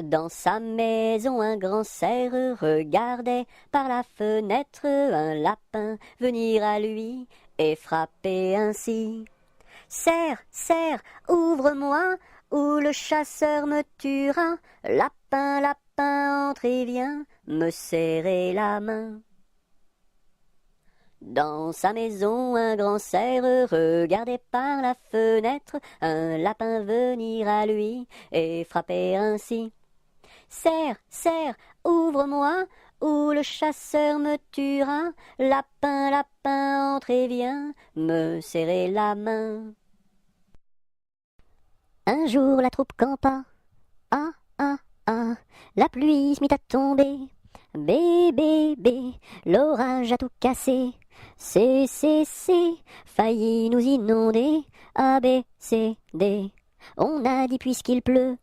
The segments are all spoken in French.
Dans sa maison, un grand cerf regardait par la fenêtre un lapin venir à lui et frapper ainsi. Cerf, cerf, ouvre-moi, ou le chasseur me tuera. Lapin, lapin, entre et viens me serrer la main. Dans sa maison, un grand cerf regardait par la fenêtre un lapin venir à lui et frapper ainsi. Cerf, cerf, ouvre-moi, ou le chasseur me tuera. Lapin, lapin, entre et viens me serrer la main. Un jour la troupe campa. Ah, ah, ah, la pluie se mit à tomber. Bé, bé, bé, l'orage a tout cassé. C, failli nous inonder. A, B, C, D. On a dit puisqu'il pleut.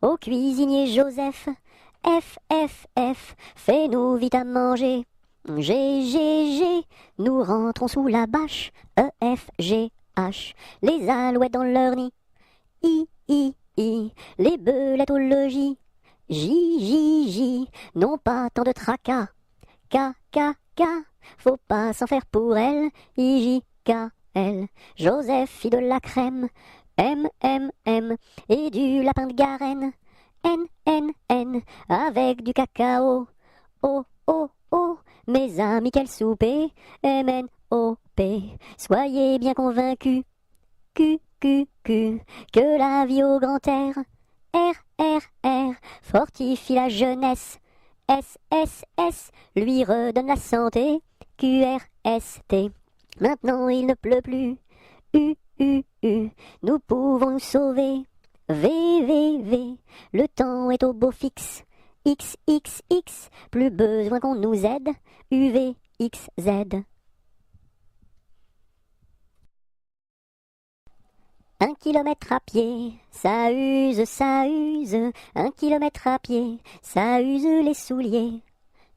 Au cuisinier Joseph. F, fais-nous vite à manger. G, nous rentrons sous la bâche. E, F, G, H, les alouettes dans leur nid. I, les belettes au logis. J, non pas tant de tracas. K, faut pas s'en faire pour elle. I, J, K, L, Joseph fit de la crème. M, et du lapin de Garenne. N, avec du cacao. O, mes amis, quel souper. M, N, O, P, soyez bien convaincus. Q, que la vie au grand air. R, fortifie la jeunesse. S, lui redonne la santé. Q, R, S, T, maintenant il ne pleut plus. U, nous pouvons nous sauver. V, le temps est au beau fixe. X, plus besoin qu'on nous aide. U, X, Z. 1 kilomètre à pied, ça use. 1 kilomètre à pied, ça use les souliers.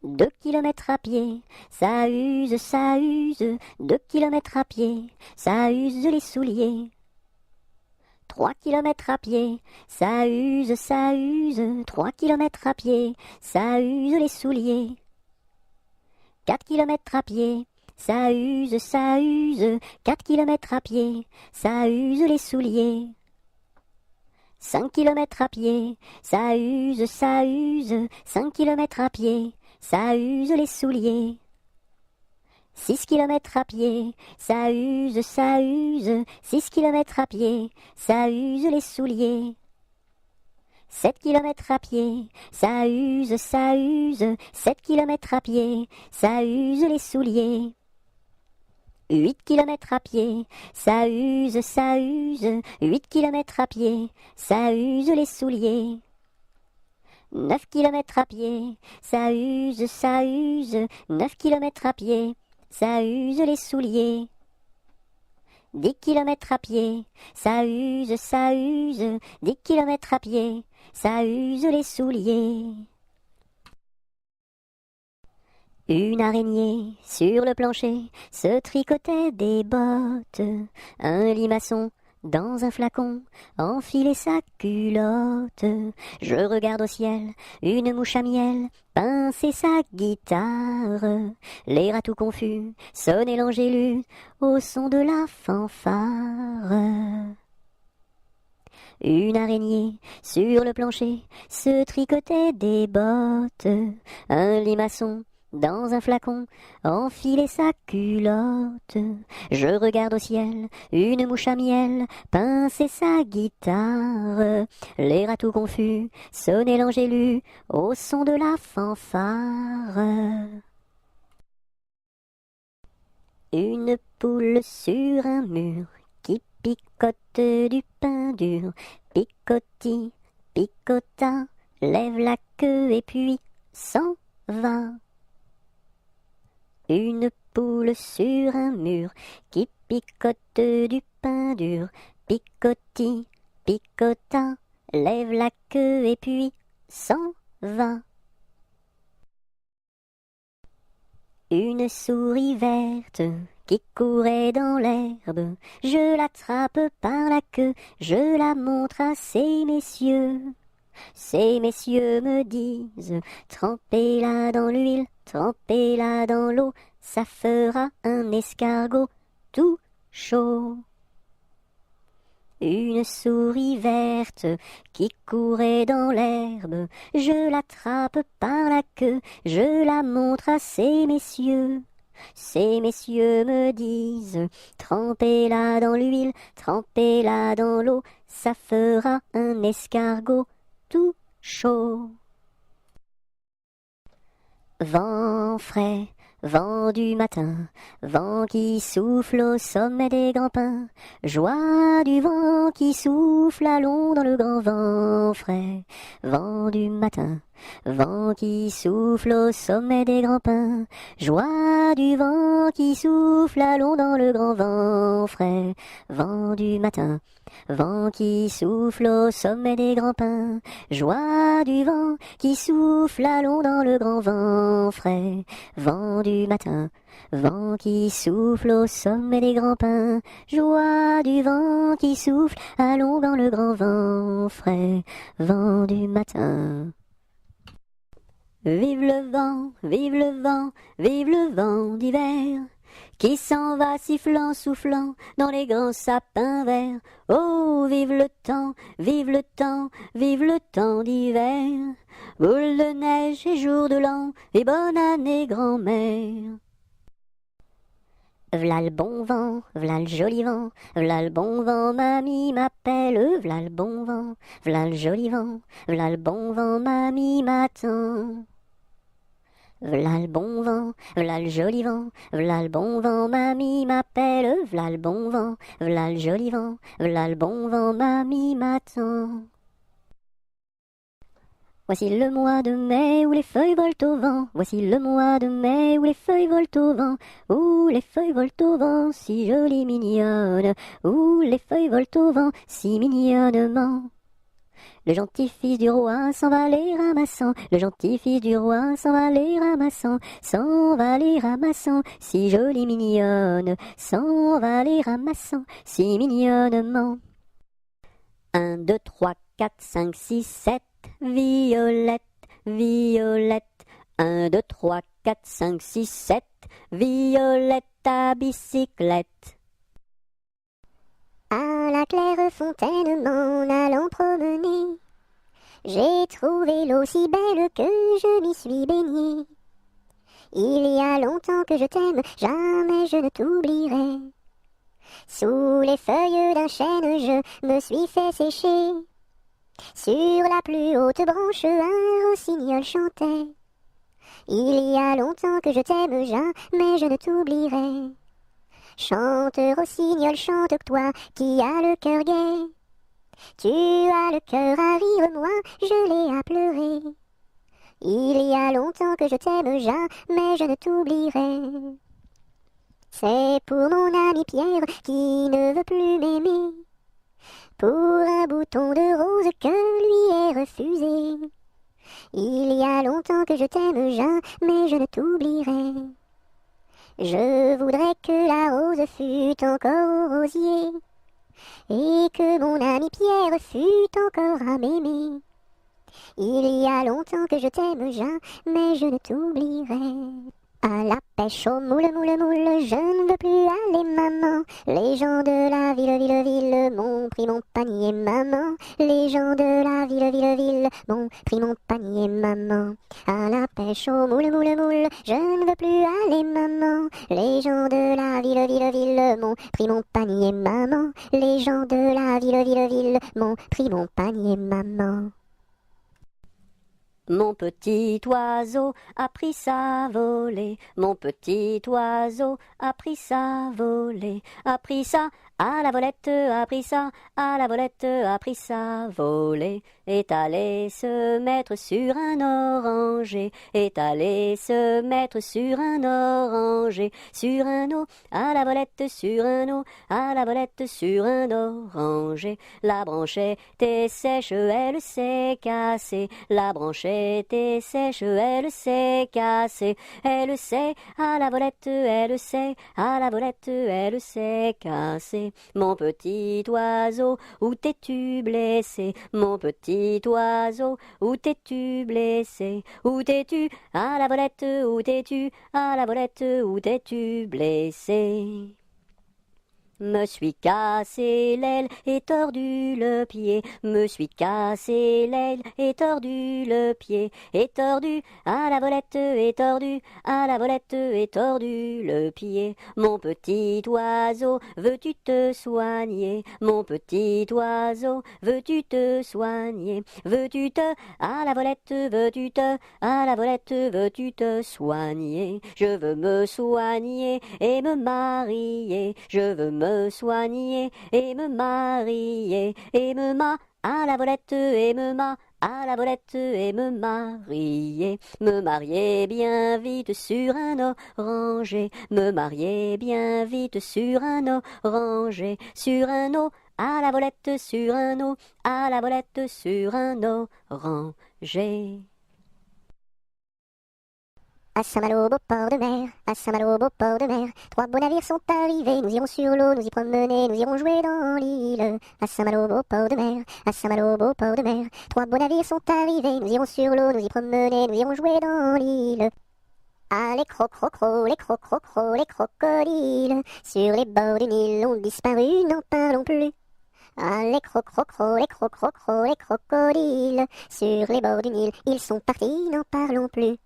2 kilomètres à pied, ça use. 2 kilomètres à pied, ça use les souliers. 3 kilomètres à pied, ça use. 3 kilomètres à pied, ça use les souliers. 4 kilomètres à pied, ça use. 4 kilomètres à pied, ça use les souliers. 5 kilomètres à pied, ça use. 5 kilomètres à pied, ça use les souliers. 6 kilomètres à pied, ça use. 6 kilomètres à pied, ça use les souliers. 7 kilomètres à pied, ça use. 7 kilomètres à pied, ça use les souliers. 8 kilomètres à pied, ça use. 8 kilomètres à pied, ça use les souliers. 9 kilomètres à pied, ça use. 9 kilomètres à pied, ça use les souliers. 10 kilomètres à pied, ça use. 10 kilomètres à pied, ça use les souliers. Une araignée sur le plancher se tricotait des bottes. Un limaçon dans un flacon enfilait sa culotte. Je regarde au ciel, une mouche à miel pincer sa guitare. Les rats tout confus sonnaient l'angélus au son de la fanfare. Une araignée sur le plancher se tricotait des bottes. Un limaçon dans un flacon enfilait sa culotte. Je regarde au ciel, une mouche à miel pincer sa guitare. Les rats tout confus sonnaient l'angélus au son de la fanfare. Une poule sur un mur qui picote du pain dur. Picoti, picota, lève la queue et puis s'en va. Une poule sur un mur qui picote du pain dur. Picoti, picota, lève la queue et puis s'en va. Une souris verte qui courait dans l'herbe. Je l'attrape par la queue, je la montre à ces messieurs. Ces messieurs me disent, trempez-la dans l'huile, trempez-la dans l'eau, ça fera un escargot tout chaud. Une souris verte qui courait dans l'herbe, je l'attrape par la queue, je la montre à ces messieurs. Ces messieurs me disent, trempez-la dans l'huile, trempez-la dans l'eau, ça fera un escargot tout chaud. Vent frais, vent du matin, vent qui souffle au sommet des grands pins, joie du vent qui souffle, allons dans le grand vent frais. Vent du matin, vent qui souffle au sommet des grands pins, joie du vent qui souffle, allons dans le grand vent frais. Vent du matin, vent qui souffle au sommet des grands pins, joie du vent qui souffle, allons dans le grand vent frais. Vent du matin, vent qui souffle au sommet des grands pins, joie du vent qui souffle, allons dans le grand vent frais. Vent du matin. Vive le vent, vive le vent, vive le vent d'hiver, qui s'en va sifflant, soufflant dans les grands sapins verts. Oh, vive le temps, vive le temps, vive le temps d'hiver, boule de neige et jour de l'an, et bonne année grand-mère. V'là le bon vent, v'là le joli vent, v'là le bon vent, mamie m'appelle, v'là le bon vent, v'là le joli vent, v'là le bon vent, mamie m'attend. V'là le bon vent, v'là le joli vent, v'là le bon vent, mamie m'appelle, v'là le bon vent, v'là le joli vent, v'là le bon vent, mamie m'attend. Voici le mois de mai où les feuilles volent au vent, voici le mois de mai où les feuilles volent au vent, où les feuilles volent au vent, si jolies mignonnes, où les feuilles volent au vent, si mignonnement. Le gentil fils du roi s'en va les ramassant, le gentil fils du roi s'en va les ramassant, s'en va les ramassant, si jolie mignonne, s'en va les ramassant, si mignonnement. 1, 2, 3, 4, 5, 6, 7, violette, violette. 1, 2, 3, 4, 5, 6, 7, violette à bicyclette. À la claire fontaine m'en allant promener, j'ai trouvé l'eau si belle que je m'y suis baignée. Il y a longtemps que je t'aime, jamais je ne t'oublierai. Sous les feuilles d'un chêne je me suis fait sécher. Sur la plus haute branche un rossignol chantait. Il y a longtemps que je t'aime, jamais je ne t'oublierai. Chante, rossignol, chante, toi qui as le cœur gai. Tu as le cœur à rire, moi je l'ai à pleurer. Il y a longtemps que je t'aime, jamais je ne t'oublierai. C'est pour mon ami Pierre qui ne veut plus m'aimer, pour un bouton de rose que lui est refusé. Il y a longtemps que je t'aime, jamais je ne t'oublierai. Je voudrais que la rose fût encore au rosier, et que mon ami Pierre fût encore à m'aimer. Il y a longtemps que je t'aime, jamais je ne t'oublierai. À la pêche au moule, moule, moule, je ne veux plus aller, maman. Les gens de la ville m'ont pris mon panier, maman. Les gens de la ville m'ont pris mon panier, maman. À la pêche au moule, moule, moule, je ne veux plus aller, maman. Les gens de la ville m'ont pris mon panier, maman. Les gens de la ville m'ont pris mon panier, maman. Mon petit oiseau a pris sa volée, mon petit oiseau a pris sa volée, a pris sa À la volette a pris ça, à la volette a pris ça, volé, est allé se mettre sur un oranger, est allé se mettre sur un oranger, sur un eau, à la volette sur un eau, à la volette sur un oranger. La branche était sèche, elle s'est cassée, la branche était sèche, elle s'est cassée, elle s'est, à la volette, elle s'est, à la volette, elle s'est cassée. Mon petit oiseau, où t'es-tu blessé? Mon petit oiseau, où t'es-tu blessé? Où t'es-tu? À la volette, où t'es-tu? À la volette, où t'es-tu blessé? Me suis cassé l'aile et tordu le pied, me suis cassé l'aile et tordu le pied, et tordu, à la volette et tordu, à la volette et tordu le pied. Mon petit oiseau, veux-tu te soigner? Mon petit oiseau, veux-tu te soigner? Veux-tu te, à la volette, veux-tu te, à la volette, veux-tu te soigner? Je veux me soigner et me marier, je veux me soigner et me marier et à la volette et à la volette et me marier bien vite sur un oranger, me marier bien vite sur un oranger, sur un eau, à la volette sur un eau, à la volette sur un oranger. À Saint-Malo, beau port de mer, à Saint-Malo, beau port de mer, 3 beaux navires sont arrivés, nous irons sur l'eau, nous y promener, nous irons jouer dans l'île. À Saint-Malo, beau port de mer, à Saint-Malo, beau port de mer, 3 beaux navires sont arrivés, nous irons sur l'eau, nous y promener, nous irons jouer dans l'île. Ah, les crocrocros, les crocrocros, les crocodiles, sur les bords du Nil ont disparu, n'en parlons plus. Ah, les crocrocros, les crocrocros, les crocodiles, sur les bords du Nil, ils sont partis, n'en parlons plus.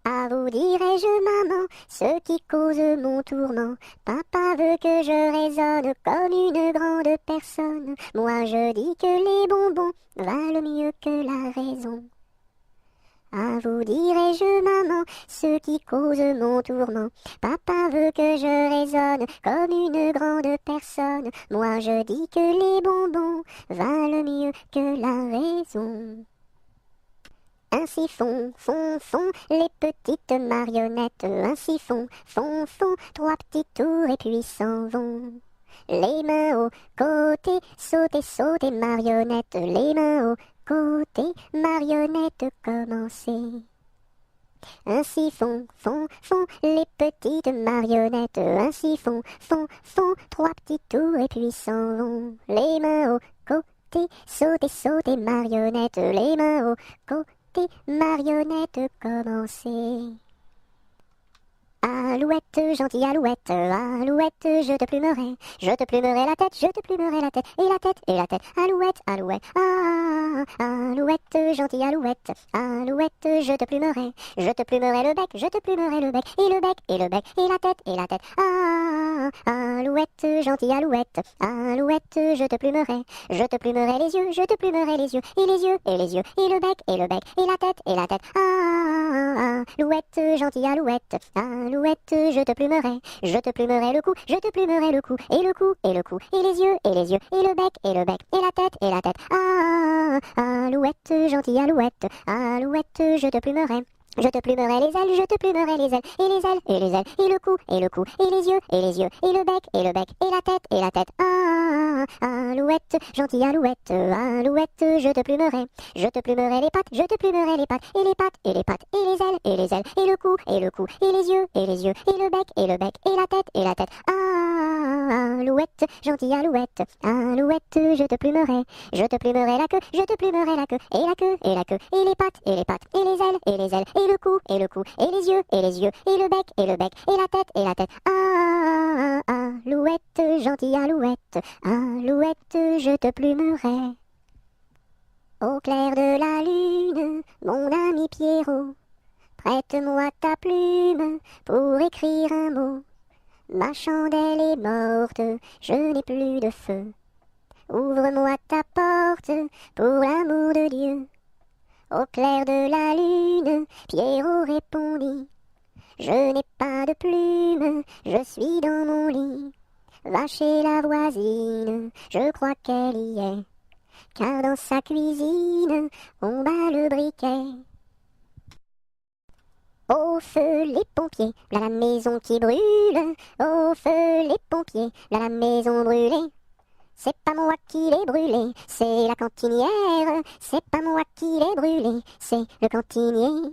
À vous dirai-je, maman, ce qui cause mon tourment. Papa veut que je raisonne comme une grande personne. Moi je dis que les bonbons valent mieux que la raison. À vous dirai-je, maman, ce qui cause mon tourment. Papa veut que je raisonne comme une grande personne. Moi je dis que les bonbons valent mieux que la raison. Ainsi font les petites marionnettes. Ainsi font 3 petits tours et puis s'en vont. Les mains au côté, sautez marionnettes. Les mains au côté, marionnettes, commencez. Ainsi font les petites marionnettes. Ainsi font 3 petits tours et puis s'en vont. Les mains au côté, sautez marionnettes. Les mains au côté, marionnettes, commencez. Alouette, gentille alouette, alouette, je te plumerai la tête, je te plumerai la tête, et la tête, alouette, alouette, alouette, gentille alouette, alouette, je te plumerai le bec, je te plumerai le bec, et le bec, et la tête, alouette, gentille alouette, alouette, je te plumerai les yeux, je te plumerai les yeux, et les yeux, et le bec, et la tête, alouette, gentille alouette, alouette, je te plumerai le cou, je te plumerai le cou, et le cou, et les yeux, et le bec, et la tête, alouette, gentille alouette, alouette, je te plumerai les ailes, je te plumerai les ailes, et les ailes, et le cou, et les yeux, et le bec, et la tête, alouette, gentille alouette, alouette, je te plumerai les pattes, je te plumerai les pattes, et les pattes, et les ailes, et le cou, et les yeux, et le bec, et la tête, alouette, gentille alouette, alouette, je te plumerai la queue, je te plumerai la queue, et les pattes, et les ailes, et les ailes, et le cou, et les yeux, et le bec, et la tête, alouette, gentille alouette, alouette, je te plumerai. Au clair de la lune, mon ami Pierrot, prête-moi ta plume pour écrire un mot. Ma chandelle est morte, je n'ai plus de feu. Ouvre-moi ta porte pour l'amour de Dieu. Au clair de la lune, Pierrot répondit, je n'ai pas de plume, je suis dans mon lit. va chez la voisine, je crois qu'elle y est, car dans sa cuisine, on bat le briquet. Au feu les pompiers, là la maison qui brûle, au feu les pompiers, là la maison brûlée. C'est pas moi qui l'ai brûlé, c'est la cantinière. C'est pas moi qui l'ai brûlé, c'est le cantinier.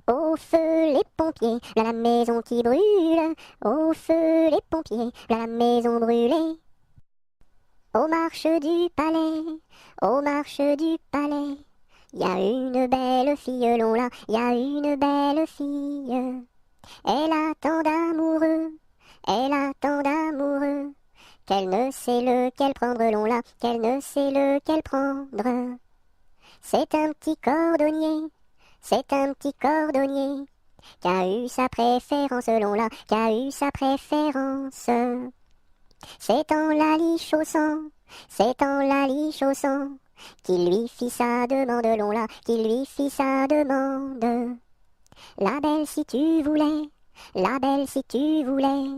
Au feu les pompiers, là la maison qui brûle. Au feu les pompiers, là la maison brûlée. Aux marches du palais, aux marches du palais, y a une belle fille, long là, y a une belle fille. Elle a tant d'amoureux, elle a tant d'amoureux, qu'elle ne sait lequel prendre, long là, qu'elle ne sait lequel prendre. C'est un petit cordonnier, c'est un petit cordonnier, qui a eu sa préférence, long là, qui a eu sa préférence. C'est en la lichaussant, c'est en la lichaussant, qu'il lui fit sa demande, long là, qu'il lui fit sa demande. La belle si tu voulais, la belle si tu voulais,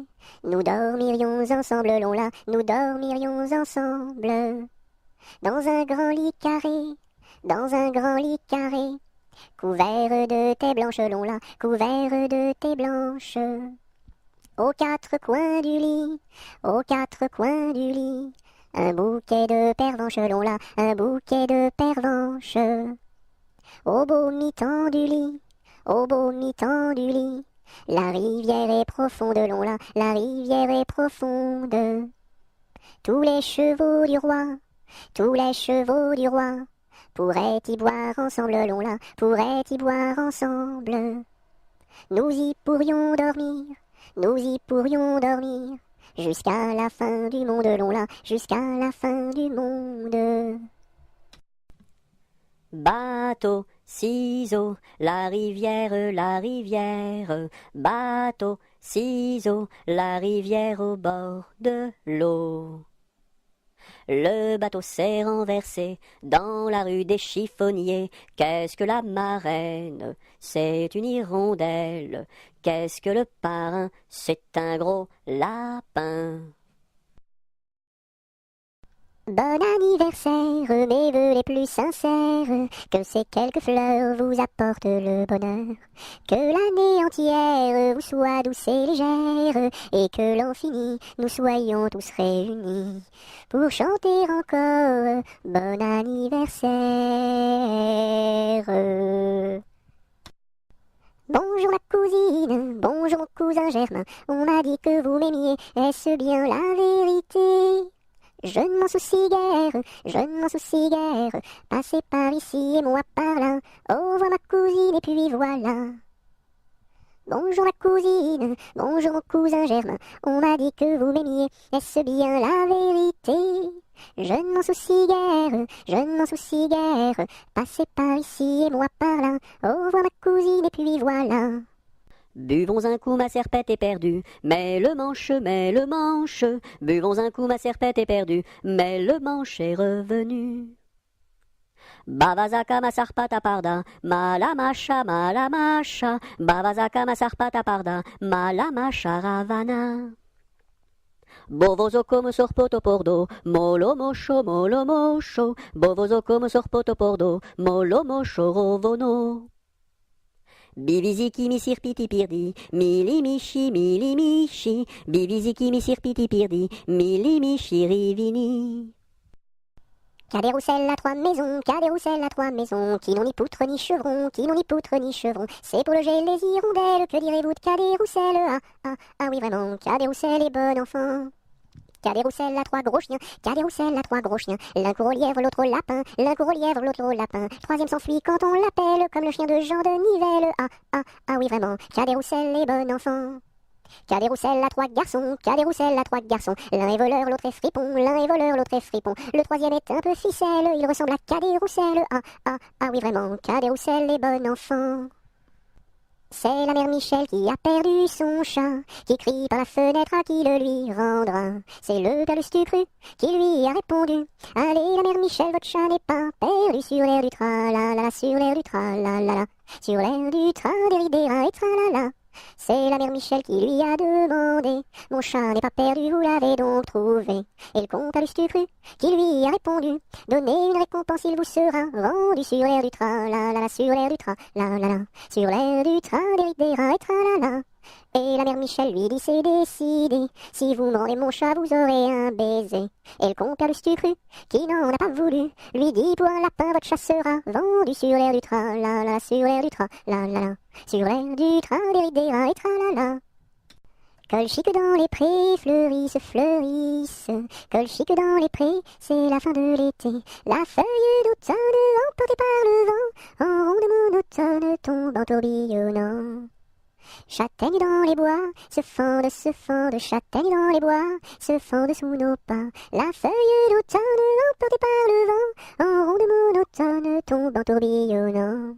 nous dormirions ensemble, long là, nous dormirions ensemble. Dans un grand lit carré, dans un grand lit carré, couvert de tais blanches, long là, couvert de tais blanches. Aux quatre coins du lit, aux quatre coins du lit, un bouquet de pervenches, long là, un bouquet de pervenches. Au beau mi-temps du lit, au beau mi-temps du lit, la rivière est profonde, long là, la rivière est profonde. Tous les chevaux du roi, tous les chevaux du roi, pourraient y boire ensemble, long là, pourraient y boire ensemble. Nous y pourrions dormir, nous y pourrions dormir, jusqu'à la fin du monde, long là, jusqu'à la fin du monde. Bateau, ciseaux, la rivière, bateau, ciseaux, la rivière au bord de l'eau. Le bateau s'est renversé dans la rue des chiffonniers. Qu'est-ce que la marraine? C'est une hirondelle. Qu'est-ce que le parrain? C'est un gros lapin. Bon anniversaire, mes vœux les plus sincères, que ces quelques fleurs vous apportent le bonheur, que l'année entière vous soit douce et légère, et que l'an fini, nous soyons tous réunis, pour chanter encore bon anniversaire. Bonjour ma cousine, bonjour mon cousin Germain, on m'a dit que vous m'aimiez, est-ce bien la vérité? Je ne m'en soucie guère, je ne m'en soucie guère, passez par ici et moi par là, au revoir ma cousine et puis voilà. Bonjour ma cousine, bonjour mon cousin Germain, on m'a dit que vous m'aimiez, est-ce bien la vérité? Je ne m'en soucie guère, je ne m'en soucie guère, passez par ici et moi par là, au revoir ma cousine et puis voilà. Buvons un coup, ma serpette est perdue, mais le manche, buvons un coup, ma serpette est perdue, mais le manche est revenu. Bavazaka ma sarpata parda, malamacha, bavazaka ma sarpata parda, malamacha ravana. Bovozo come sorpoto pordo, molo mosho, bovozo come sorpoto pordo, molo mosho rovono. Biviziki mi sirpiti pirdi, milimichi, biviziki mi sirpiti pirdi, milimichi rivini. Cadet-Roussel à trois maisons, Cadet-Roussel à trois maisons, qui n'ont ni poutre ni chevron, qui n'ont ni poutre ni chevron, c'est pour loger les hirondelles, que direz-vous de Cadet-Roussel? Ah oui vraiment, Cadet-Roussel est bon enfant. Cadet-Roussel à trois gros chiens, Cadet-Roussel à trois gros chiens, l'un court au lièvre, l'autre au lapin, l'un court au lièvre, l'autre au lapin, troisième s'enfuit quand on l'appelle, comme le chien de Jean de Nivelle. Ah oui vraiment, Cadet-Roussel est bon enfant. Cadet-Roussel à trois garçons, Cadet-Roussel à trois garçons, l'un est voleur, l'autre est fripon, l'un est voleur, l'autre est fripon, le troisième est un peu ficelle, il ressemble à Cadet-Roussel. Ah oui vraiment, Cadet-Roussel est bon enfant. C'est la mère Michel qui a perdu son chat, qui crie par la fenêtre à qui le lui rendra. C'est le père Lustucru qui lui a répondu: allez la mère Michel, votre chat n'est pas perdu sur l'air du tra-la-la, sur l'air du tra-la-la, sur l'air du tra-déridéra et tra-la-la. C'est la mère Michel qui lui a demandé: mon chat n'est pas perdu, vous l'avez donc trouvé? Et le comte a Lustucru qui lui a répondu: donnez une récompense, il vous sera rendu sur l'air du train, la la la, sur l'air du train, la la la, sur l'air du train, des rats et tra la la. Et la mère Michel lui dit: c'est décidé, si vous me rendez mon chat, vous aurez un baiser. Et le compère Lustucru, qui n'en a pas voulu, lui dit: pour un lapin, votre chat sera vendu sur l'air du train, la la, sur l'air du train, la la la, sur l'air du train, des rats et tra la la. Colchique dans les prés, fleurissent. Colchique dans les prés, c'est la fin de l'été. La feuille d'automne, emportée par le vent, en ronde monotone, tombe en tourbillonnant. Châtaignes dans les bois, se fendent, châtaignes dans les bois, se fendent sous nos pas. La feuille d'automne, emportée par le vent, en ronde monotone, tombe en tourbillonnant.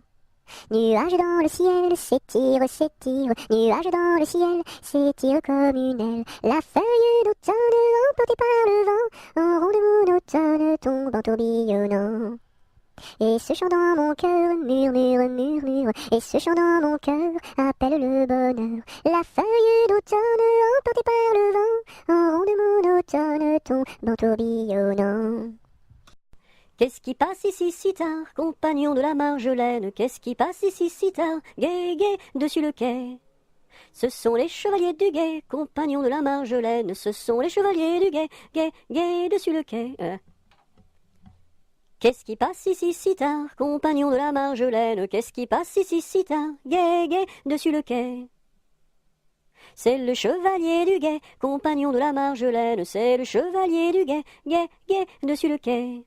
Nuages dans le ciel, s'étire, nuages dans le ciel, s'étire comme une aile. La feuille d'automne, emportée par le vent, en ronde monotone, tombe en tourbillonnant. Et ce chant dans mon cœur murmure, et ce chant dans mon cœur appelle le bonheur. La feuille d'automne, emportée par le vent, en ronde monotone, tombe en tourbillonnant. Qu'est-ce qui passe ici si tard, compagnon de la Marjolaine? Qu'est-ce qui passe ici si tard, gai, gai, dessus le quai? Ce sont les chevaliers du guet, compagnons de la Marjolaine. Ce sont les chevaliers du guet, gai, gai, dessus le quai. Qu'est-ce qui passe ici si tard, compagnons de la Marjolaine? Qu'est-ce qui passe ici si tard, gai, gai, dessus le quai? C'est le chevalier du guet, compagnon de la Marjolaine. C'est le chevalier du guet, gai, gai, dessus le quai.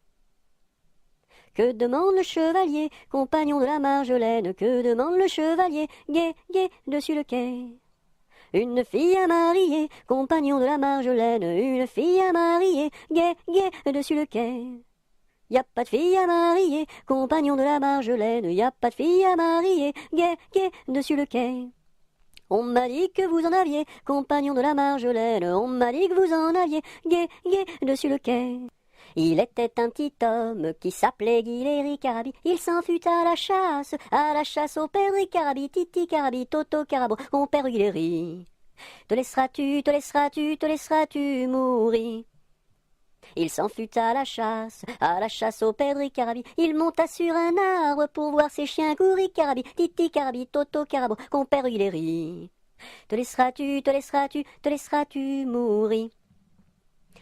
Que demande le chevalier, compagnon de la Marjolaine? Que demande le chevalier, gai, gai, dessus le quai? Une fille à marier, compagnon de la Marjolaine. Une fille à marier, gai, gai, dessus le quai. Y a pas de fille à marier, compagnon de la Marjolaine. Y a pas de fille à marier, gai, gai, dessus le quai. On m'a dit que vous en aviez, compagnon de la Marjolaine. On m'a dit que vous en aviez, gai, gai, dessus le quai. Il était un petit homme qui s'appelait Guiléry Carabi. Il s'en fut à la chasse au père Carabi, Titi Carabi, Toto Carabo, mon père Guiléry. Te laisseras-tu mourir? Il s'en fut à la chasse au père Carabi. Il monta sur un arbre pour voir ses chiens courir, Carabi, Titi Carabi, Toto Carabo, mon père Guiléry. Te laisseras-tu mourir?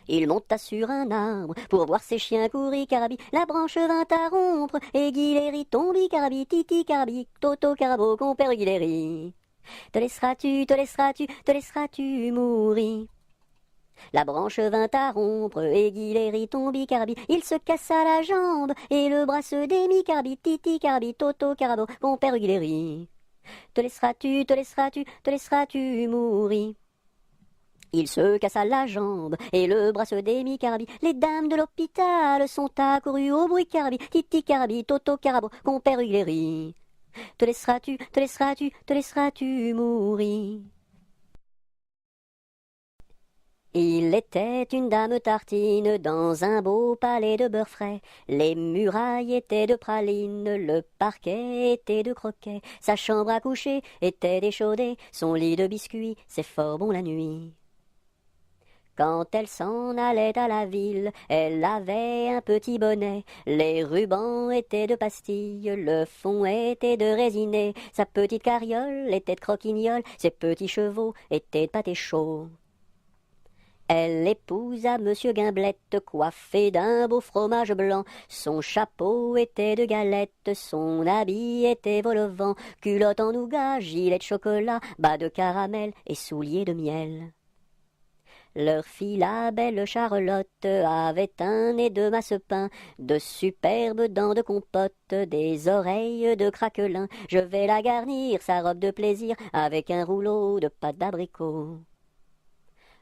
Il monta sur un arbre pour voir ses chiens courir, Carabi. La branche vint à rompre et Guiléry tombi, Carabi, Titi Carabi, Toto Carabo, compère Guiléry. Te laisseras-tu mourir? La branche vint à rompre et Guiléry tombi, Carabi. Il se cassa la jambe et le bras se démit, Carabi, Titi Carabi, Toto Carabo, compère Guiléry. Te laisseras-tu mourir? Il se cassa la jambe et le bras se démit, Carabi. Les dames de l'hôpital sont accourues au bruit, Carabi, Titi Carabi, Toto Carabo, compère Guiléry. Te laisseras-tu mourir? Il était une dame tartine dans un beau palais de beurre frais. Les murailles étaient de pralines, le parquet était de croquets. Sa chambre à coucher était d'échaudée, son lit de biscuits, c'est fort bon la nuit. Quand elle s'en allait à la ville, elle avait un petit bonnet. Les rubans étaient de pastilles, le fond était de résiné. Sa petite carriole était de croquignole, ses petits chevaux étaient de pâté chaud. Elle épousa Monsieur Gimblette, coiffé d'un beau fromage blanc. Son chapeau était de galette, son habit était vol au vent. Culotte en nougat, gilet de chocolat, bas de caramel et souliers de miel. Leur fille, la belle Charlotte, avait un nez de massepain, de superbes dents de compote, des oreilles de craquelin. Je vais la garnir, sa robe de plaisir, avec un rouleau de pâte d'abricot.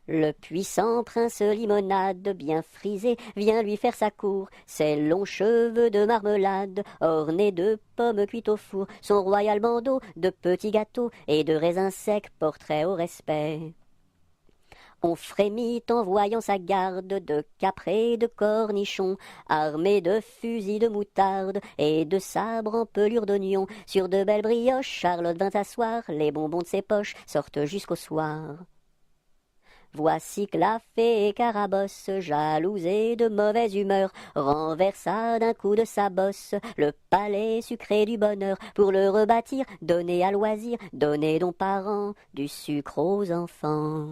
Le puissant prince Limonade, bien frisé, vient lui faire sa cour. Ses longs cheveux de marmelade, ornés de pommes cuites au four. Son royal bandeau de petits gâteaux et de raisins secs, portrait au respect. On frémit en voyant sa garde de capres et de cornichons, armés de fusils de moutarde et de sabres en pelure d'oignon. Sur de belles brioches, Charlotte vint s'asseoir, les bonbons de ses poches sortent jusqu'au soir. Voici que la fée Carabosse, jalouse et de mauvaise humeur, renversa d'un coup de sa bosse le palais sucré du bonheur. Pour le rebâtir, donnez à loisir, donnez donc parents du sucre aux enfants.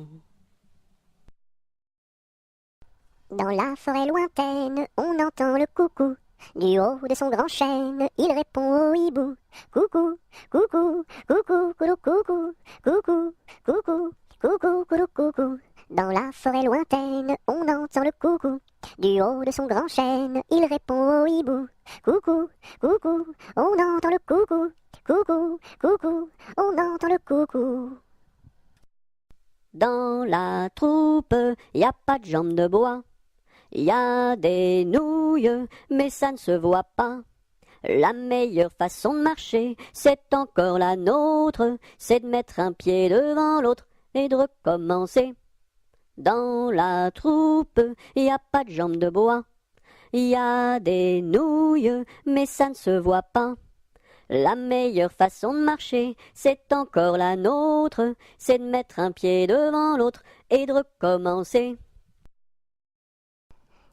Dans la forêt lointaine, on entend le coucou. Du haut de son grand chêne, il répond au hibou. Coucou, coucou, coucou, coucou, coucou, coucou, coucou, coucou, coucou, coucou. Dans la forêt lointaine, on entend le coucou. Du haut de son grand chêne, il répond au hibou. Coucou, coucou, on entend le coucou. Coucou, coucou, on entend le coucou. Dans la troupe, y a pas de jambes de bois. Y a des nouilles, mais ça ne se voit pas. La meilleure façon de marcher, c'est encore la nôtre, c'est de mettre un pied devant l'autre et de recommencer. Dans la troupe, y a pas de jambes de bois. Y a des nouilles, mais ça ne se voit pas. La meilleure façon de marcher, c'est encore la nôtre, c'est de mettre un pied devant l'autre et de recommencer.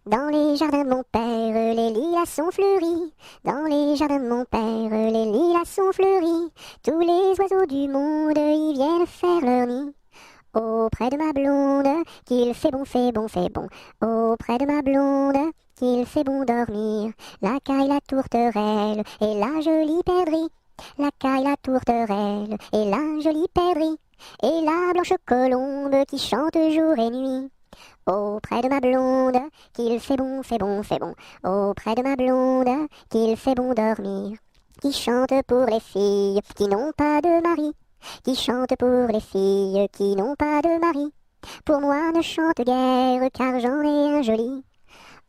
Dans les jardins de mon père, les lilas sont fleuris. Dans les jardins de mon père, les lilas sont fleuris. Tous les oiseaux du monde y viennent faire leur nid. Auprès de ma blonde, qu'il fait bon, fait bon, fait bon. Auprès de ma blonde, qu'il fait bon dormir. La caille, la tourterelle et la jolie perdrix. La caille, la tourterelle et la jolie perdrix. Et la blanche colombe qui chante jour et nuit. Auprès de ma blonde, qu'il fait bon, fait bon, fait bon. Auprès de ma blonde, qu'il fait bon dormir. Qui chante pour les filles qui n'ont pas de mari. Qui chante pour les filles qui n'ont pas de mari. Pour moi ne chante guère car j'en ai un joli.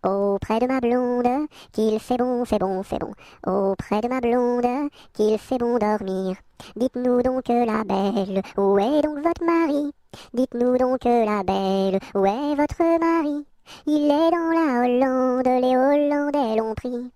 Auprès de ma blonde, qu'il fait bon, fait bon, fait bon. Auprès de ma blonde, qu'il fait bon dormir. Dites-nous donc la belle, où est donc votre mari? Dites-nous donc la belle, où est votre mari? Il est dans la Hollande, les Hollandais l'ont pris.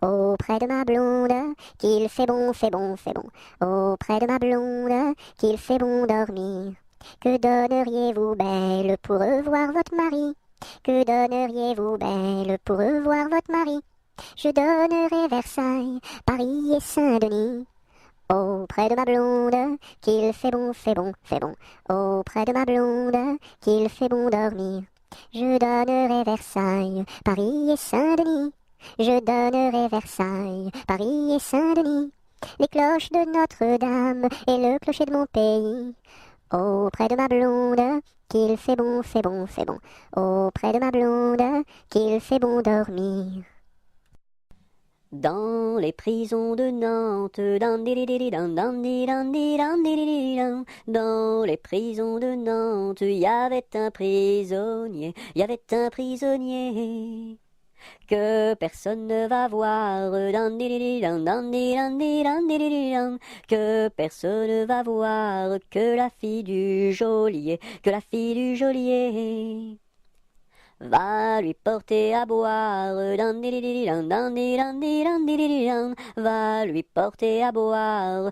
Auprès de ma blonde, qu'il fait bon, fait bon, fait bon. Auprès de ma blonde, qu'il fait bon dormir. Que donneriez-vous belle pour revoir votre mari? Que donneriez-vous belle pour revoir votre mari? Je donnerais Versailles, Paris et Saint-Denis. Auprès de ma blonde, qu'il fait bon, fait bon, fait bon. Auprès de ma blonde, qu'il fait bon dormir. Je donnerai Versailles, Paris et Saint-Denis. Je donnerai Versailles, Paris et Saint-Denis. Les cloches de Notre-Dame et le clocher de mon pays. Auprès de ma blonde, qu'il fait bon, fait bon, fait bon. Auprès de ma blonde, qu'il fait bon dormir. Dans les prisons de Nantes, dans les prisons de Nantes, y avait un prisonnier que personne ne va voir, que personne ne va voir, que la fille du geôlier, va lui porter à boire, va lui porter à boire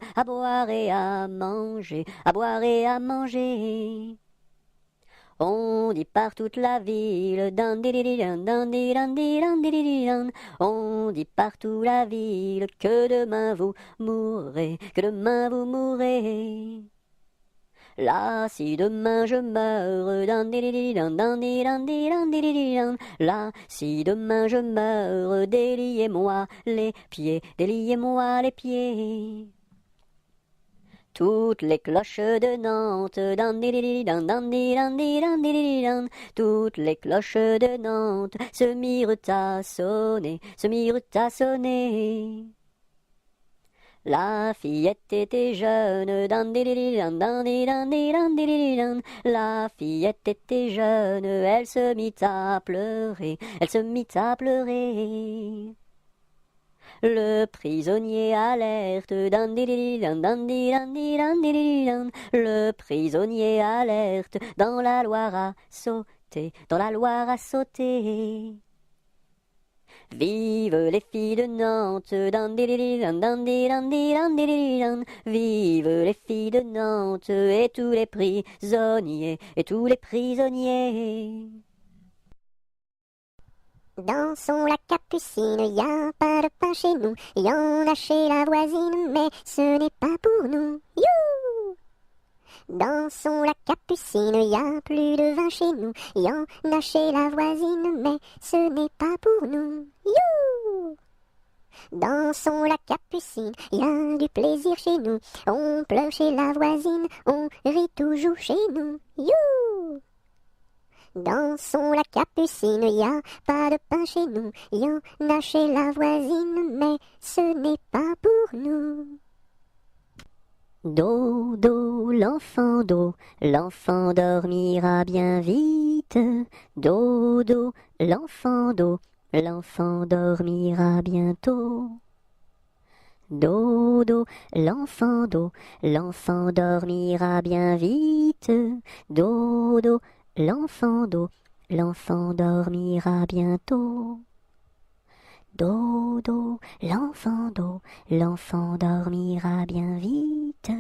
et à manger, à boire et à manger. On dit par toute la ville, on dit partout la ville, que demain vous mourrez, que demain vous mourrez. Là, si demain je meurs, là, si demain je meurs, déliez-moi les pieds, déliez-moi les pieds. Toutes les cloches de Nantes, toutes les cloches de Nantes se mirent à sonner, se mirent à sonner. La fillette était jeune, la fillette était jeune, elle se mit à pleurer, elle se mit à pleurer. Le prisonnier alerte, dandidididam, dandidandidam, didididam. Le prisonnier alerte, dans la Loire à sauter, dans la Loire à sauter. Vive les filles de Nantes, dandidididam, dandidandidam, didididam. Vive les filles de Nantes et tous les prisonniers, et tous les prisonniers. Dansons la capucine, y a pas de pain chez nous, y en a chez la voisine, mais ce n'est pas pour nous. You! Dansons la capucine, y a plus de vin chez nous, y en a chez la voisine, mais ce n'est pas pour nous. You! Dansons la capucine, y a du plaisir chez nous, on pleure chez la voisine, on rit toujours chez nous. You! Dansons la capucine, y a pas de pain chez nous, y en a chez la voisine, mais ce n'est pas pour nous. Dodo, l'enfant dormira bien vite. Dodo, l'enfant dormira bientôt. Dodo, l'enfant dormira bien vite. Dodo, l'enfant dormira bientôt. Dodo, l'enfant dormira bien vite.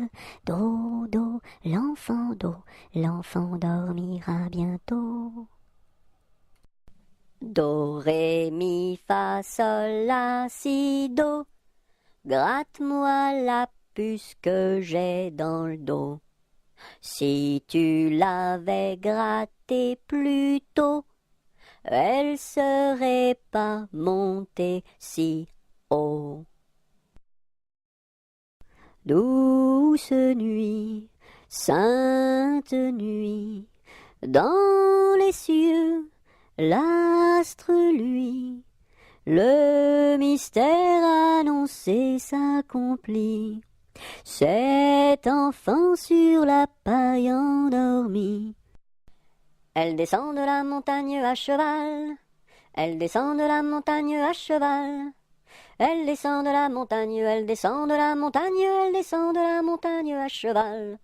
Dodo, l'enfant dormira bientôt. Do, ré, mi, fa, sol, la, si, do. Gratte-moi la puce que j'ai dans le dos. Si tu l'avais grattée plus tôt, elle serait pas montée si haut. Douce nuit, sainte nuit, dans les cieux, l'astre luit, le mystère annoncé s'accomplit. Cet enfant sur la paille endormi. Elle descend de la montagne à cheval. Elle descend de la montagne à cheval. Elle descend de la montagne, elle descend de la montagne, elle descend de la montagne à cheval.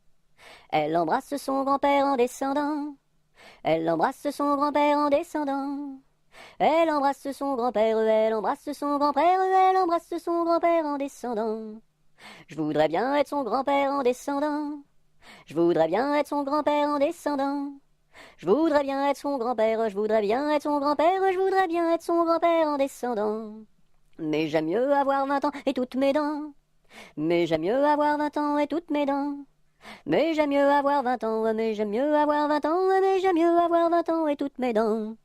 Elle embrasse son grand-père en descendant. Elle embrasse son grand-père en descendant. Elle embrasse son grand-père, elle embrasse son grand-père, elle embrasse son grand-père en descendant. Je voudrais bien être son grand-père en descendant. Je voudrais bien être son grand-père en descendant. Je voudrais bien être son grand-père, je voudrais bien être son grand-père, je voudrais bien être son grand-père en descendant. Mais j'aime mieux avoir 20 ans et toutes mes dents. Mais j'aime mieux avoir 20 ans et toutes mes dents. Mais j'aime mieux avoir 20 ans, mais j'aime mieux avoir 20 ans, mais j'aime mieux avoir 20 ans et toutes mes dents.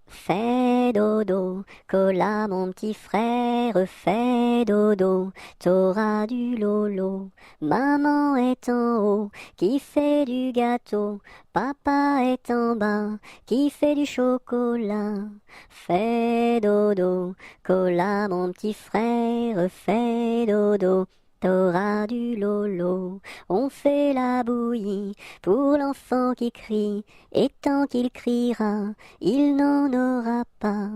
Fais dodo, cola mon petit frère, fais dodo, t'auras du lolo. Maman est en haut, qui fait du gâteau, papa est en bas, qui fait du chocolat. Fais dodo, cola mon petit frère, fais dodo, t'auras du lolo. On fait la bouillie pour l'enfant qui crie, et tant qu'il criera, il n'en aura pas.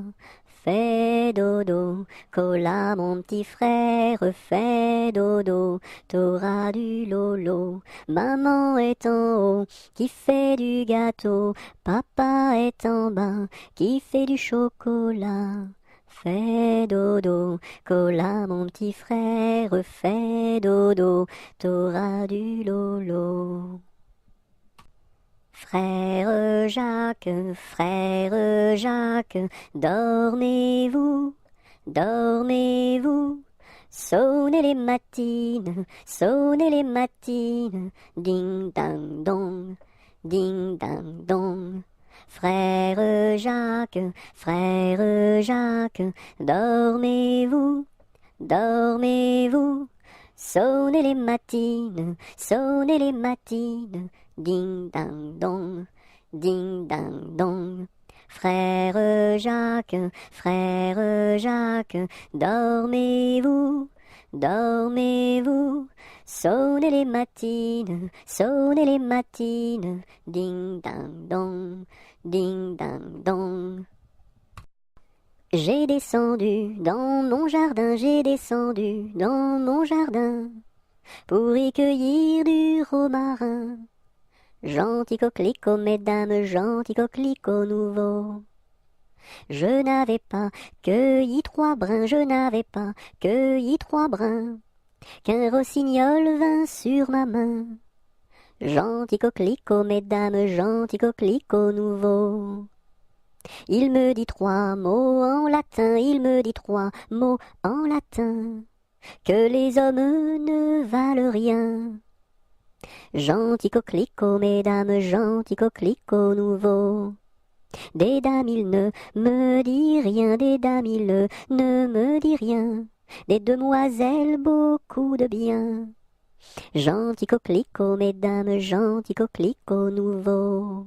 Fais dodo, cola mon petit frère, fais dodo, t'auras du lolo. Maman est en haut, qui fait du gâteau, papa est en bas, qui fait du chocolat. Fais dodo, cola mon petit frère, fais dodo, t'auras du lolo. Frère Jacques, dormez-vous, dormez-vous. Sonnez les matines, ding dang dong, ding dang dong. Frère Jacques, dormez-vous, dormez-vous. Sonnez les matines, ding dang dong, ding dang dong. Frère Jacques, dormez-vous, dormez-vous. Sonnez les matines, ding dang dong, ding dang dong. J'ai descendu dans mon jardin, j'ai descendu dans mon jardin pour y cueillir du romarin. Gentil coquelicot, mesdames, gentil coquelicot nouveau. Je n'avais pas cueilli 3 brins, je n'avais pas cueilli 3 brins, qu'un rossignol vint sur ma main. Gentil coquelicot, mesdames, gentil coquelicot nouveau. Il me dit 3 mots en latin, il me dit 3 mots en latin, que les hommes ne valent rien. Gentil coquelicot, mesdames, gentil coquelicot nouveau. Des dames il ne me dit rien, des dames il ne me dit rien, des demoiselles beaucoup de bien. Gentil coquelicot, mesdames, gentil coquelicot nouveau.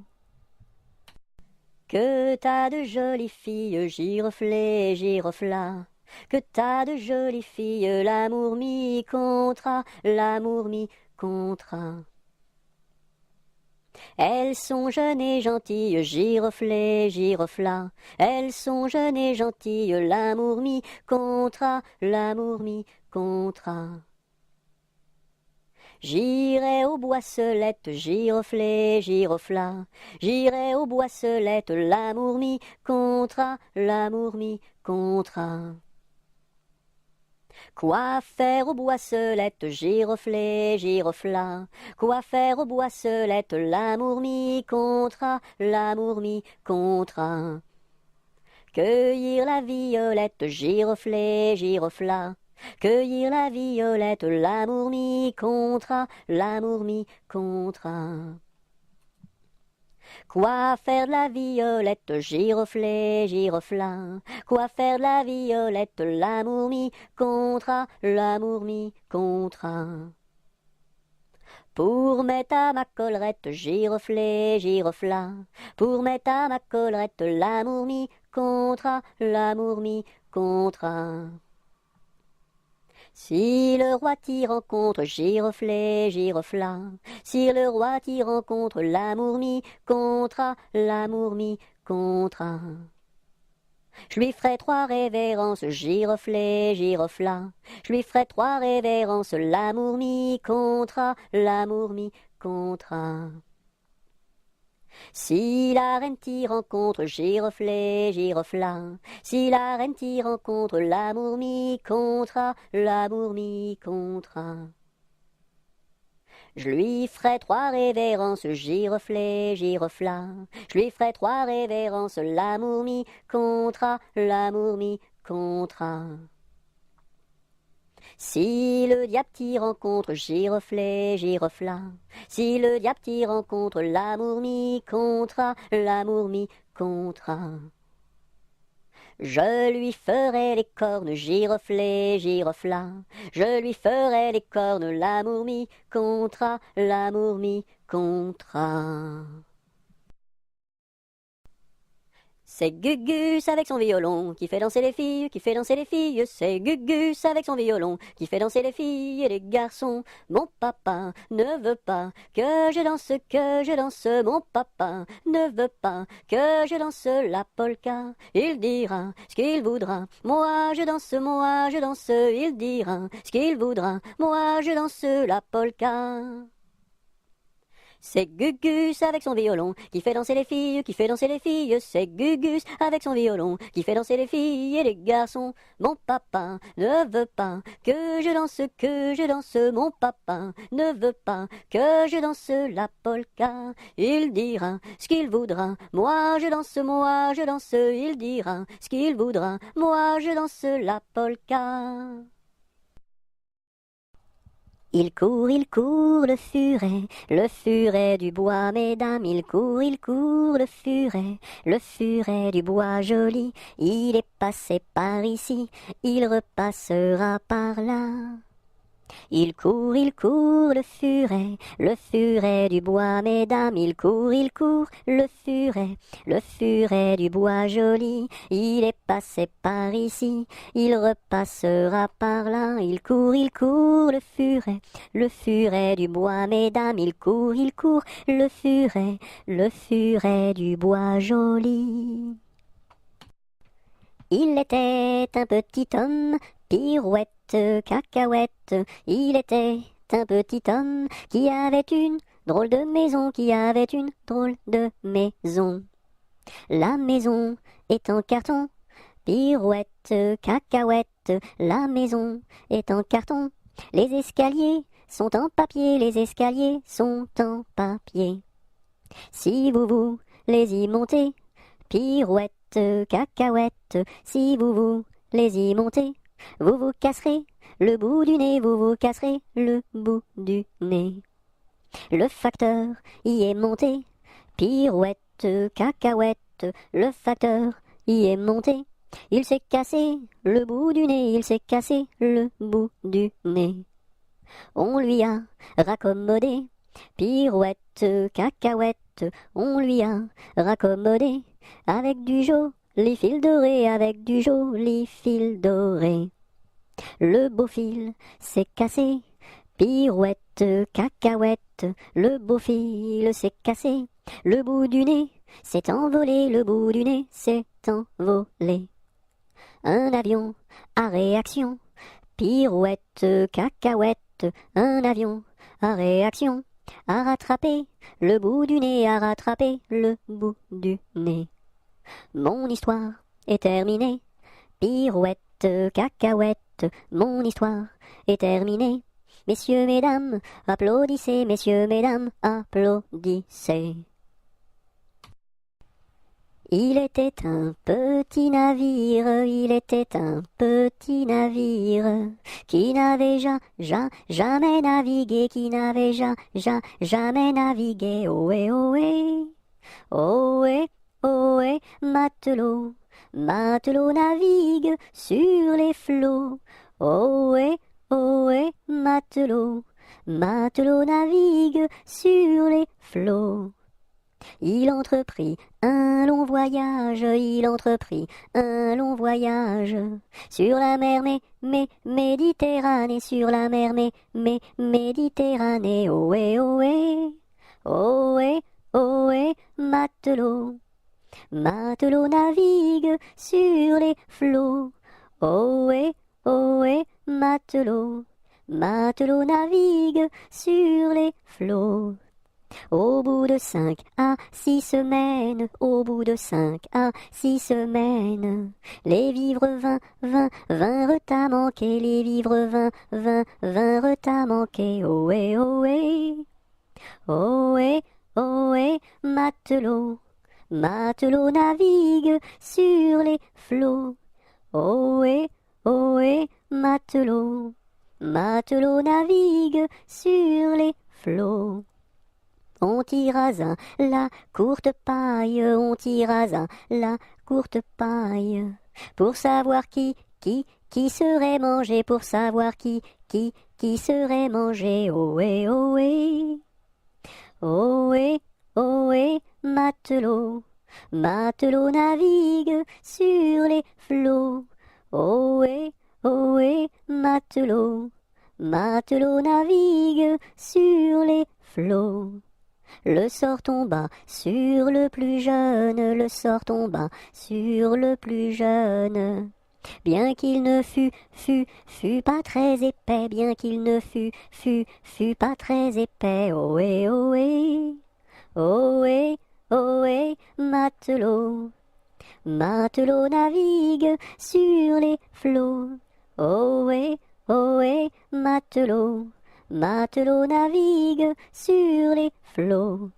Que t'as de jolies filles, giroflées, girofla. Que t'as de jolies filles, l'amour mi contra, l'amour mi contra. Elles sont jeunes et gentilles, giroflées, girofla. Elles sont jeunes et gentilles, l'amour mi contra, l'amour mi contra. J'irai aux boisselettes, giroflées, girofla. J'irai aux boisselettes, l'amour mi contra, l'amour mi contra. Quoi faire aux boisselettes, giroflées, girofla? Quoi faire aux boisselettes, l'amour mi contra, l'amour mi contra. Cueillir la violette, giroflée, girofla. Cueillir la violette, l'amour mi contra, l'amour mi contra. Quoi faire de la violette, giroflée, girofla? Quoi faire de la violette, l'amour mi contra, l'amour mi contra. Pour mettre à ma collerette, giroflée, girofla. Pour mettre à ma collerette, l'amour mi contra, l'amour mi contra. Si le roi t'y rencontre, giroflée, girofla. Si le roi t'y rencontre, l'amour mi contra, l'amour mi contra. Je lui ferai 3 révérences, giroflée, girofla. Je lui ferai 3 révérences, l'amour mi contra, l'amour mi contra. Si la reine t'y rencontre, giroflée, girofla. Si la reine t'y rencontre, l'amour mi contra, l'amour mi contra. Je lui ferai 3 révérences, giroflée, girofla. Je lui ferai 3 révérences, l'amour mi contra, l'amour mi contra. Si le diable t'y rencontre, giroflée, girofla. Si le diable t'y rencontre, l'amour mi contra, l'amour mi contra. Je lui ferai les cornes, giroflée, girofla. Je lui ferai les cornes, l'amour mi contra, l'amour mi contra. C'est Gugus avec son violon qui fait danser les filles, qui fait danser les filles. C'est Gugus avec son violon qui fait danser les filles et les garçons. Mon papa ne veut pas que je danse, que je danse. Mon papa ne veut pas que je danse la polka. Il dira ce qu'il voudra. Moi je danse, il dira ce qu'il voudra. Moi je danse la polka. C'est Gugus avec son violon qui fait danser les filles, qui fait danser les filles. C'est Gugus avec son violon qui fait danser les filles et les garçons. Mon papa ne veut pas que je danse, que je danse. Mon papa ne veut pas que je danse la polka. Il dira ce qu'il voudra. Moi je danse, il dira ce qu'il voudra. Moi je danse la polka. Il court, le furet du bois, mesdames, il court, le furet du bois joli. Il est passé par ici, il repassera par là. Il court, le furet du bois, mesdames, il court, le furet du bois joli. Il est passé par ici, il repassera par là. Il court, le furet du bois, mesdames, il court, le furet du bois joli. Il était un petit homme, pirouette, cacahuète. Il était un petit homme qui avait une drôle de maison, qui avait une drôle de maison. La maison est en carton, pirouette, cacahuète. La maison est en carton. Les escaliers sont en papier, les escaliers sont en papier. Si vous voulez y monter, pirouette, cacahuète, si vous voulez y monter, vous vous casserez le bout du nez, vous vous casserez le bout du nez. Le facteur y est monté, pirouette, cacahuète, le facteur y est monté. Il s'est cassé le bout du nez, il s'est cassé le bout du nez. On lui a raccommodé, pirouette, cacahuète, on lui a raccommodé, avec du joli fil doré, avec du joli fil doré. Le beau fil s'est cassé, pirouette, cacahuète, le beau fil s'est cassé, le bout du nez s'est envolé, le bout du nez s'est envolé. Un avion à réaction, pirouette, cacahuète, un avion à réaction, à rattraper le bout du nez, à rattraper le bout du nez. Mon histoire est terminée, pirouette, cacahuète, mon histoire est terminée. Messieurs, mesdames, applaudissez, messieurs, mesdames, applaudissez. Il était un petit navire, il était un petit navire, qui n'avait jamais navigué, qui n'avait jamais navigué. Ohé, ohé, ohé, ohé, matelot, matelot navigue sur les flots. Ohé, ohé, matelot, matelot navigue sur les flots. Il entreprit un long voyage, il entreprit un long voyage, sur la mer Méditerranée, sur la mer Méditerranée. Ohé, ohé, ohé, ohé, matelot, matelot navigue sur les flots. Ohé, ohé, matelot, matelot navigue sur les flots. Au bout de 5 à 6 semaines, au bout de 5 à 6 semaines, les vivres vinrent à manquer, les vivres vinrent à manquer. Ohé, ohé, ohé, ohé, matelot, matelot navigue sur les flots. Ohé, ohé, matelot, matelot navigue sur les flots. On tirasa la courte paille, on tirasa la courte paille, pour savoir qui serait mangé, pour savoir qui serait mangé. Ohé, ohé, ohé, ohé, matelot, matelot navigue sur les flots. Ohé, ohé, matelot, matelot navigue sur les flots. Le sort tomba sur le plus jeune, le sort tomba sur le plus jeune. Bien qu'il ne fût pas très épais, bien qu'il ne fût pas très épais. Ohé, ohé, ohé, ohé, matelot, matelot navigue sur les flots. Ohé, ohé, matelot, matelot navigue sur les flots.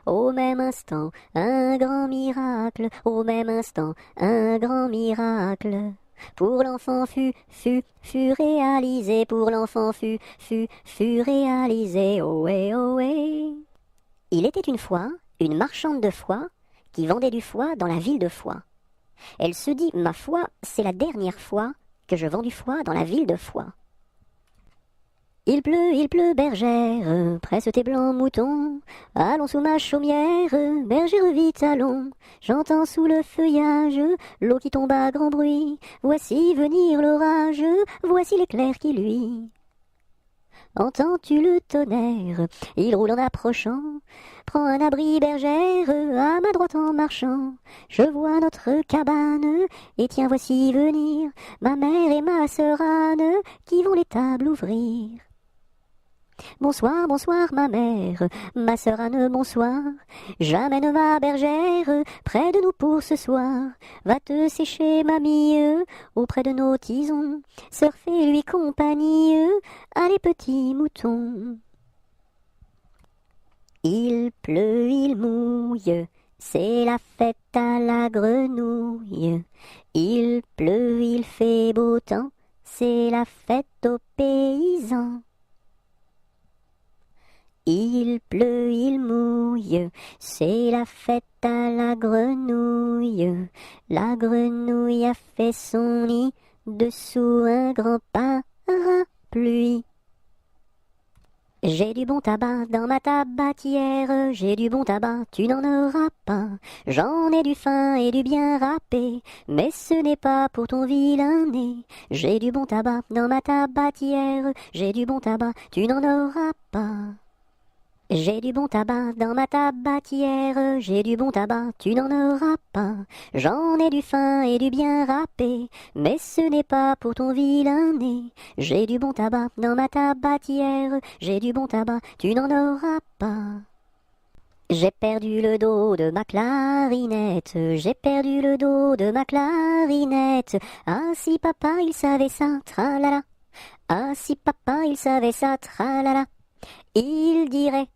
Au même instant, un grand miracle, au même instant, un grand miracle. Pour l'enfant fut réalisé, pour l'enfant fut réalisé. Ohé, ohé. Il était une fois une marchande de foie qui vendait du foie dans la ville de Foix. Elle se dit, ma foi, c'est la dernière fois que je vends du foie dans la ville de Foix. Il pleut, bergère, presse tes blancs moutons, allons sous ma chaumière, bergère vite allons, j'entends sous le feuillage, l'eau qui tombe à grand bruit, voici venir l'orage, voici l'éclair qui luit. Entends-tu le tonnerre? Il roule en approchant. Prends un abri, bergère, à ma droite en marchant. Je vois notre cabane, et tiens voici venir ma mère et ma sœur Anne, qui vont les tables ouvrir. Bonsoir, bonsoir ma mère, ma sœur Anne, bonsoir. J'amène ma bergère près de nous pour ce soir. Va te sécher, mamie, auprès de nos tisons. Sœur, fais-lui compagnie, allez petits moutons. Il pleut, il mouille, c'est la fête à la grenouille. Il pleut, il fait beau temps, c'est la fête aux paysans. Il pleut, il mouille, c'est la fête à la grenouille. La grenouille a fait son nid dessous un grand parapluie. J'ai du bon tabac dans ma tabatière, j'ai du bon tabac, tu n'en auras pas. J'en ai du fin et du bien râpé, mais ce n'est pas pour ton vilain nez. J'ai du bon tabac dans ma tabatière, j'ai du bon tabac, tu n'en auras pas. J'ai du bon tabac dans ma tabatière, j'ai du bon tabac, tu n'en auras pas. J'en ai du fin et du bien râpé, mais ce n'est pas pour ton vilain nez. J'ai du bon tabac dans ma tabatière, j'ai du bon tabac, tu n'en auras pas. J'ai perdu le dos de ma clarinette, j'ai perdu le dos de ma clarinette. Ah si papa il savait ça, tralala. Ah si papa il savait ça, tralala. Il dirait,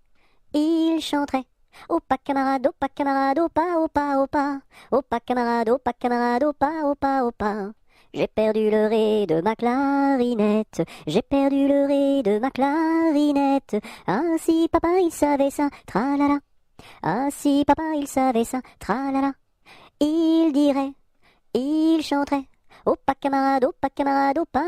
il chanterait. Opa camarade, opa camarade, opa, opa, opa. Opa camarade, opa camarade, opa, opa, opa. J'ai perdu le ré de ma clarinette, j'ai perdu le ré de ma clarinette. Ah si papa il savait ça, tralala. Ah si papa il savait ça, tralala. Il dirait, il chanterait. Opa camarade, opa,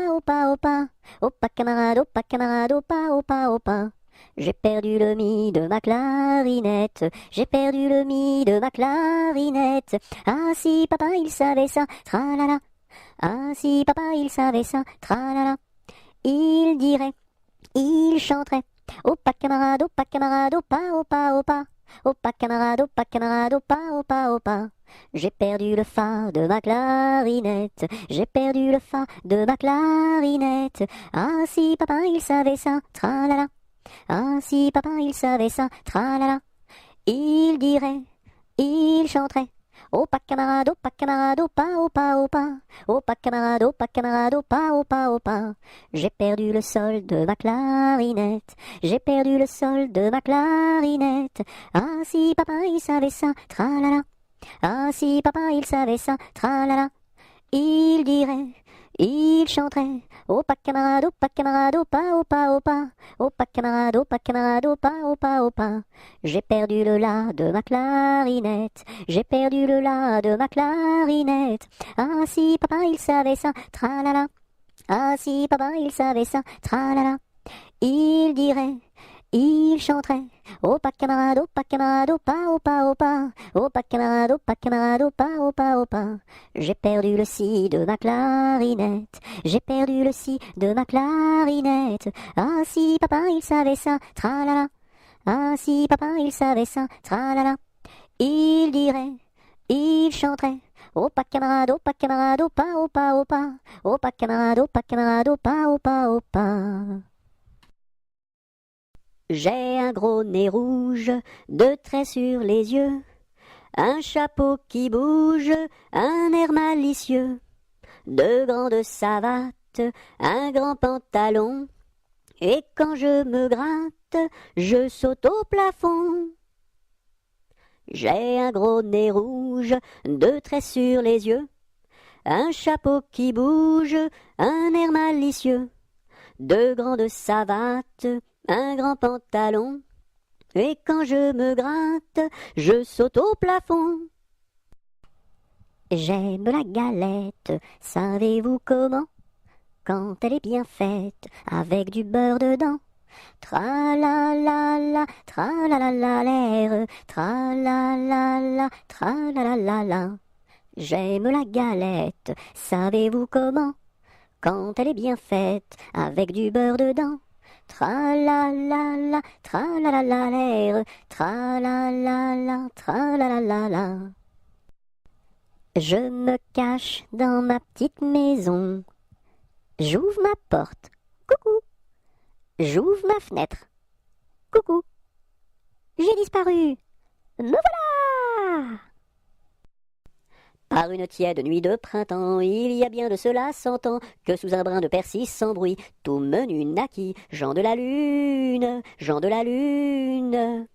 opa, opa. Opa camarade, opa, opa, opa. J'ai perdu le mi de ma clarinette, j'ai perdu le mi de ma clarinette. Ah si papa il savait ça, tralala. Ah si papa il savait ça, tralala. Il dirait, il chanterait. Opa camarade, opa, opa, opa. Opa camarade, opa, opa, opa. J'ai perdu le fa de ma clarinette, j'ai perdu le fa de ma clarinette. Ah si papa il savait ça, tralala. Ah si papa il savait ça, tralala. Il dirait, il chanterait. Opa camarade, opa, opa, opa. Opa camarade, opa, opa, opa. J'ai perdu le sol de ma clarinette, j'ai perdu le sol de ma clarinette. Ah si papa il savait ça, tralala. Ah si papa il savait ça, tralala. Il dirait, il chanterait. Opa camarade, opa, opa, opa. Opa camarade, opa, opa, opa. J'ai perdu le la de ma clarinette, j'ai perdu le la de ma clarinette. Ah si papa il savait ça, tralala. Ah si papa il savait ça, tralala. Il dirait, il chanterait. Opa camarade, opa, opa, opa. Opa camarade, opa, opa, opa. J'ai perdu le si de ma clarinette, j'ai perdu le si de ma clarinette. Ah si papa il savait ça, tralala. Ah si papa il savait ça, tralala. Il dirait, il chanterait. Opa camarade, opa, opa, opa. Opa camarade, opa, opa, opa. J'ai un gros nez rouge, deux traits sur les yeux, un chapeau qui bouge, un air malicieux, deux grandes savates, un grand pantalon, et quand je me gratte, je saute au plafond. J'ai un gros nez rouge, deux traits sur les yeux, un chapeau qui bouge, un air malicieux, deux grandes savates, un grand pantalon, et quand je me gratte, je saute au plafond. J'aime la galette, savez-vous comment? Quand elle est bien faite, avec du beurre dedans. Tra-la-la-la, tra-la-la-la-l'air, tra-la-la-la, tra-la-la-la-la. J'aime la galette, savez-vous comment? Quand elle est bien faite, avec du beurre dedans. Tra-la-la-la, tra-la-la-la-l'air, tra-la-la-la, tra-la-la-la-la. Je me cache dans ma petite maison. J'ouvre ma porte. Coucou. J'ouvre ma fenêtre. Coucou. J'ai disparu. Me voilà! Par une tiède nuit de printemps, il y a bien de cela 100 ans, que sous un brin de persil sans bruit, tout menu naquit, Jean de la Lune, Jean de la Lune.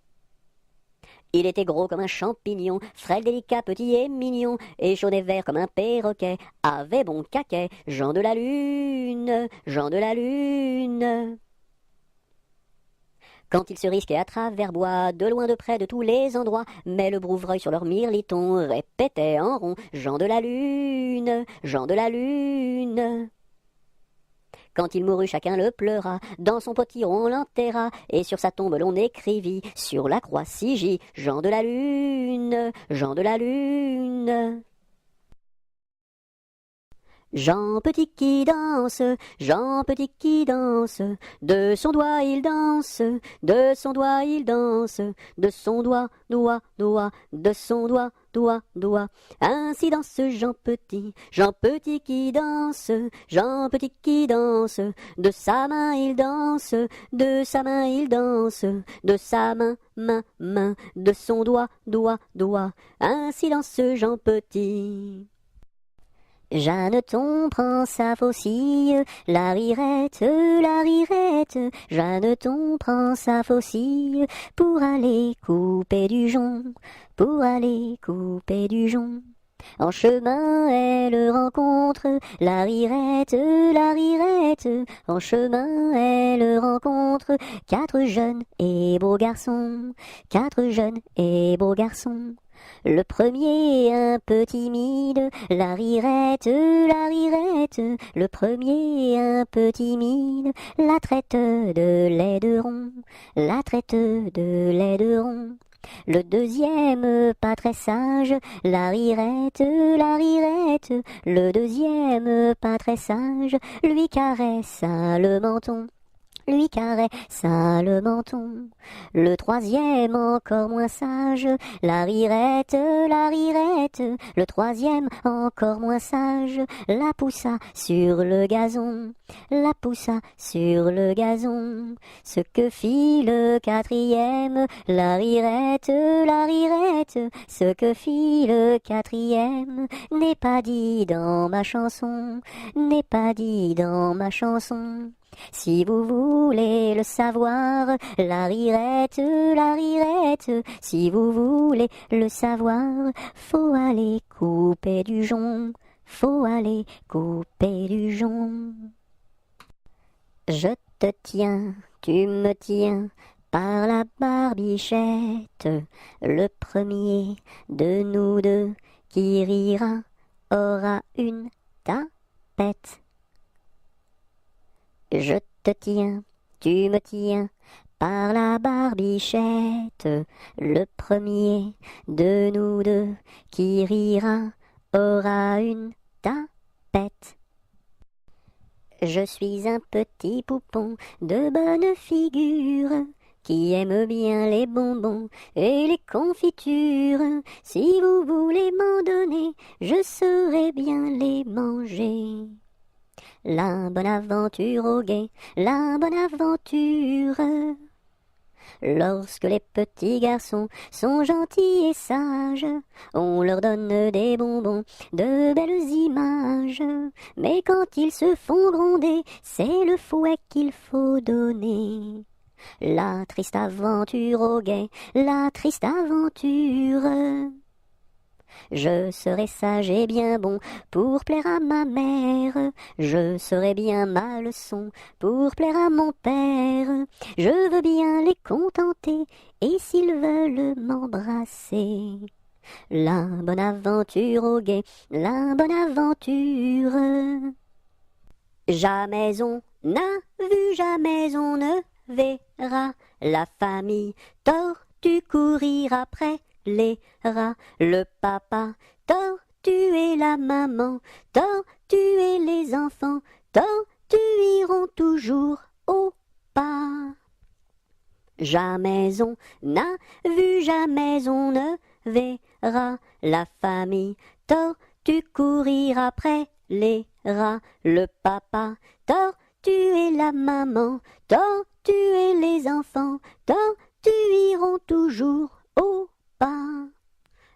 Il était gros comme un champignon, frêle, délicat, petit et mignon, et chaud et vert comme un perroquet, avait bon caquet, Jean de la Lune, Jean de la Lune. Quand ils se risquaient à travers bois, de loin de près de tous les endroits, mais le brouvreuil sur leur mirliton répétait en rond, Jean de la Lune, Jean de la Lune. Quand il mourut, chacun le pleura, dans son potiron on l'enterra, et sur sa tombe l'on écrivit, sur la croix sigit, Jean de la Lune, Jean de la Lune. Jean Petit qui danse, Jean Petit qui danse, de son doigt il danse, de son doigt il danse, de son doigt, doigt, doigt, de son doigt, doigt, doigt. Ainsi danse Jean Petit qui danse, Jean Petit qui danse, de sa main il danse, de sa main il danse, de sa main, main, main, de son doigt, doigt, doigt. Ainsi danse Jean Petit. Jeanneton prend sa faucille, la rirette, Jeanneton prend sa faucille, pour aller couper du jonc, pour aller couper du jonc. En chemin, elle rencontre la rirette, en chemin, elle rencontre 4 jeunes et beaux garçons, 4 jeunes et beaux garçons. Le premier un peu timide, la rirette, le premier un peu timide, la traite de laideron, la traite de laideron. Le deuxième pas très sage, la rirette, le deuxième pas très sage, lui caressa le menton, lui caressa le menton. Le troisième encore moins sage, la rirette, le troisième encore moins sage, la poussa sur le gazon, la poussa sur le gazon. Ce que fit le quatrième, la rirette, ce que fit le quatrième, n'est pas dit dans ma chanson, n'est pas dit dans ma chanson. Si vous voulez le savoir, la rirette, si vous voulez le savoir, faut aller couper du jonc, faut aller couper du jonc. Je te tiens, tu me tiens, par la barbichette, le premier de nous deux qui rira aura une tapette. Je te tiens, tu me tiens, par la barbichette, le premier de nous deux qui rira aura une tapette. Je suis un petit poupon de bonne figure, qui aime bien les bonbons et les confitures. Si vous voulez m'en donner, je saurai bien les manger. La bonne aventure au guet, la bonne aventure. Lorsque les petits garçons sont gentils et sages, on leur donne des bonbons, de belles images. Mais quand ils se font gronder, c'est le fouet qu'il faut donner. La triste aventure au guet, la triste aventure. Je serai sage et bien bon pour plaire à ma mère, je serai bien ma leçon pour plaire à mon père. Je veux bien les contenter et s'ils veulent m'embrasser. La bonne aventure au guet, la bonne aventure. Jamais on n'a vu, jamais on ne verra la famille tortue courir après les rats, le papa tortue et la maman tortue et les enfants tortues iront toujours au pas. Jamais on n'a vu, jamais on ne verra la famille tortue courir après les rats. Le papa tortue et la maman tortue et les enfants tortues iront toujours au pas.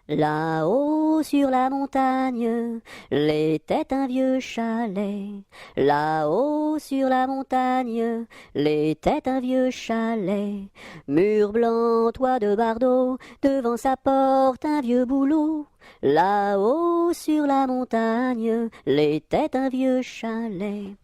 Là-haut sur la montagne, l'était un vieux chalet. Là-haut sur la montagne, l'était un vieux chalet. Mur blanc, toit de bardeaux, devant sa porte un vieux bouleau. Là-haut sur la montagne, l'était un vieux chalet.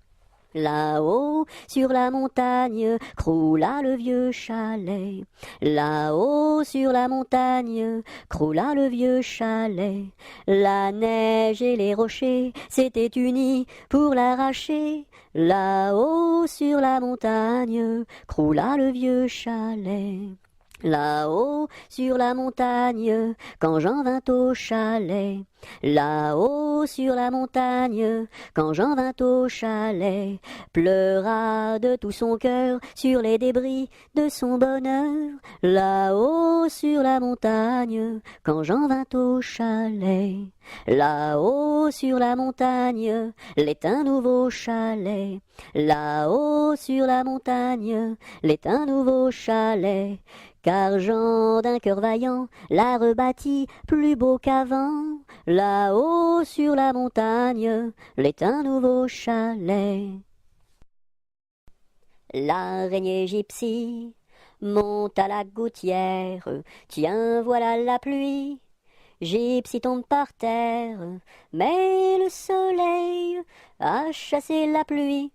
Là-haut, sur la montagne, croula le vieux chalet. Là-haut, sur la montagne, croula le vieux chalet. La neige et les rochers s'étaient unis pour l'arracher. Là-haut, sur la montagne, croula le vieux chalet. Là-haut, sur la montagne, quand Jean vint au chalet. Là-haut, sur la montagne, quand Jean vint au chalet, pleura de tout son cœur sur les débris de son bonheur. Là-haut, sur la montagne, quand Jean vint au chalet. Là-haut, sur la montagne, l'est un nouveau chalet. Là-haut, sur la montagne, l'est un nouveau chalet. Car Jean d'un cœur vaillant l'a rebâti plus beau qu'avant. Là-haut sur la montagne, l'est un nouveau chalet. L'araignée gypsy monte à la gouttière. Tiens, voilà la pluie. Gypsy tombe par terre, mais le soleil a chassé la pluie.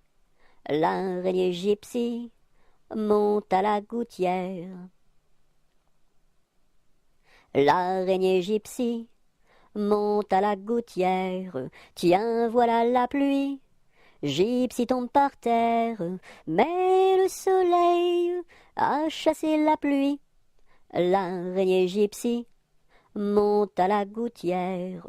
L'araignée gypsy monte à la gouttière. L'araignée gypsy monte à la gouttière. Tiens, voilà la pluie. Gypsy tombe par terre, mais le soleil a chassé la pluie. L'araignée gypsy monte à la gouttière.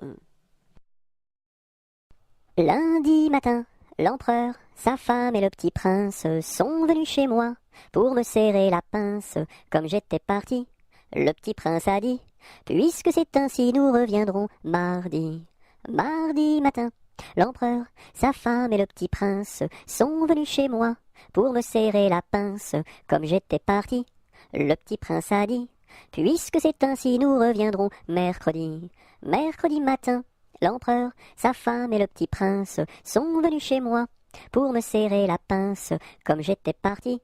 Lundi matin, l'empereur, sa femme et le petit prince sont venus chez moi pour me serrer la pince. Comme j'étais parti, le petit prince a dit: puisque c'est ainsi, nous reviendrons mardi. Mardi matin, l'empereur, sa femme et le petit prince sont venus chez moi pour me serrer la pince. Comme j'étais parti, le petit prince a dit: puisque c'est ainsi, nous reviendrons mercredi. Mercredi matin, l'empereur, sa femme et le petit prince sont venus chez moi pour me serrer la pince. Comme j'étais parti,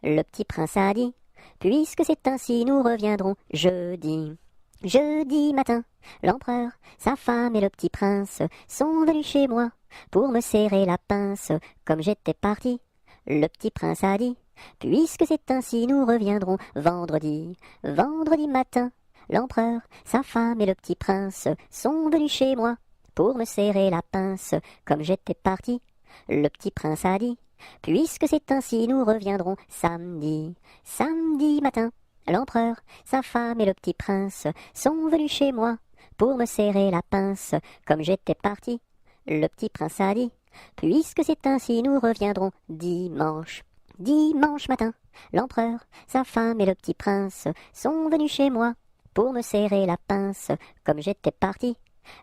le petit prince a dit: puisque c'est ainsi, nous reviendrons jeudi. Jeudi matin, l'empereur, sa femme et le petit prince sont venus chez moi pour me serrer la pince. Comme j'étais parti, le petit prince a dit: puisque c'est ainsi, nous reviendrons vendredi. Vendredi matin, l'empereur, sa femme et le petit prince sont venus chez moi pour me serrer la pince. Comme j'étais parti, le petit prince a dit: puisque c'est ainsi, nous reviendrons samedi. Samedi matin, l'empereur, sa femme et le petit prince sont venus chez moi pour me serrer la pince. Comme j'étais parti, le petit prince a dit: puisque c'est ainsi, nous reviendrons dimanche. Dimanche matin, l'empereur, sa femme et le petit prince sont venus chez moi pour me serrer la pince. Comme j'étais parti,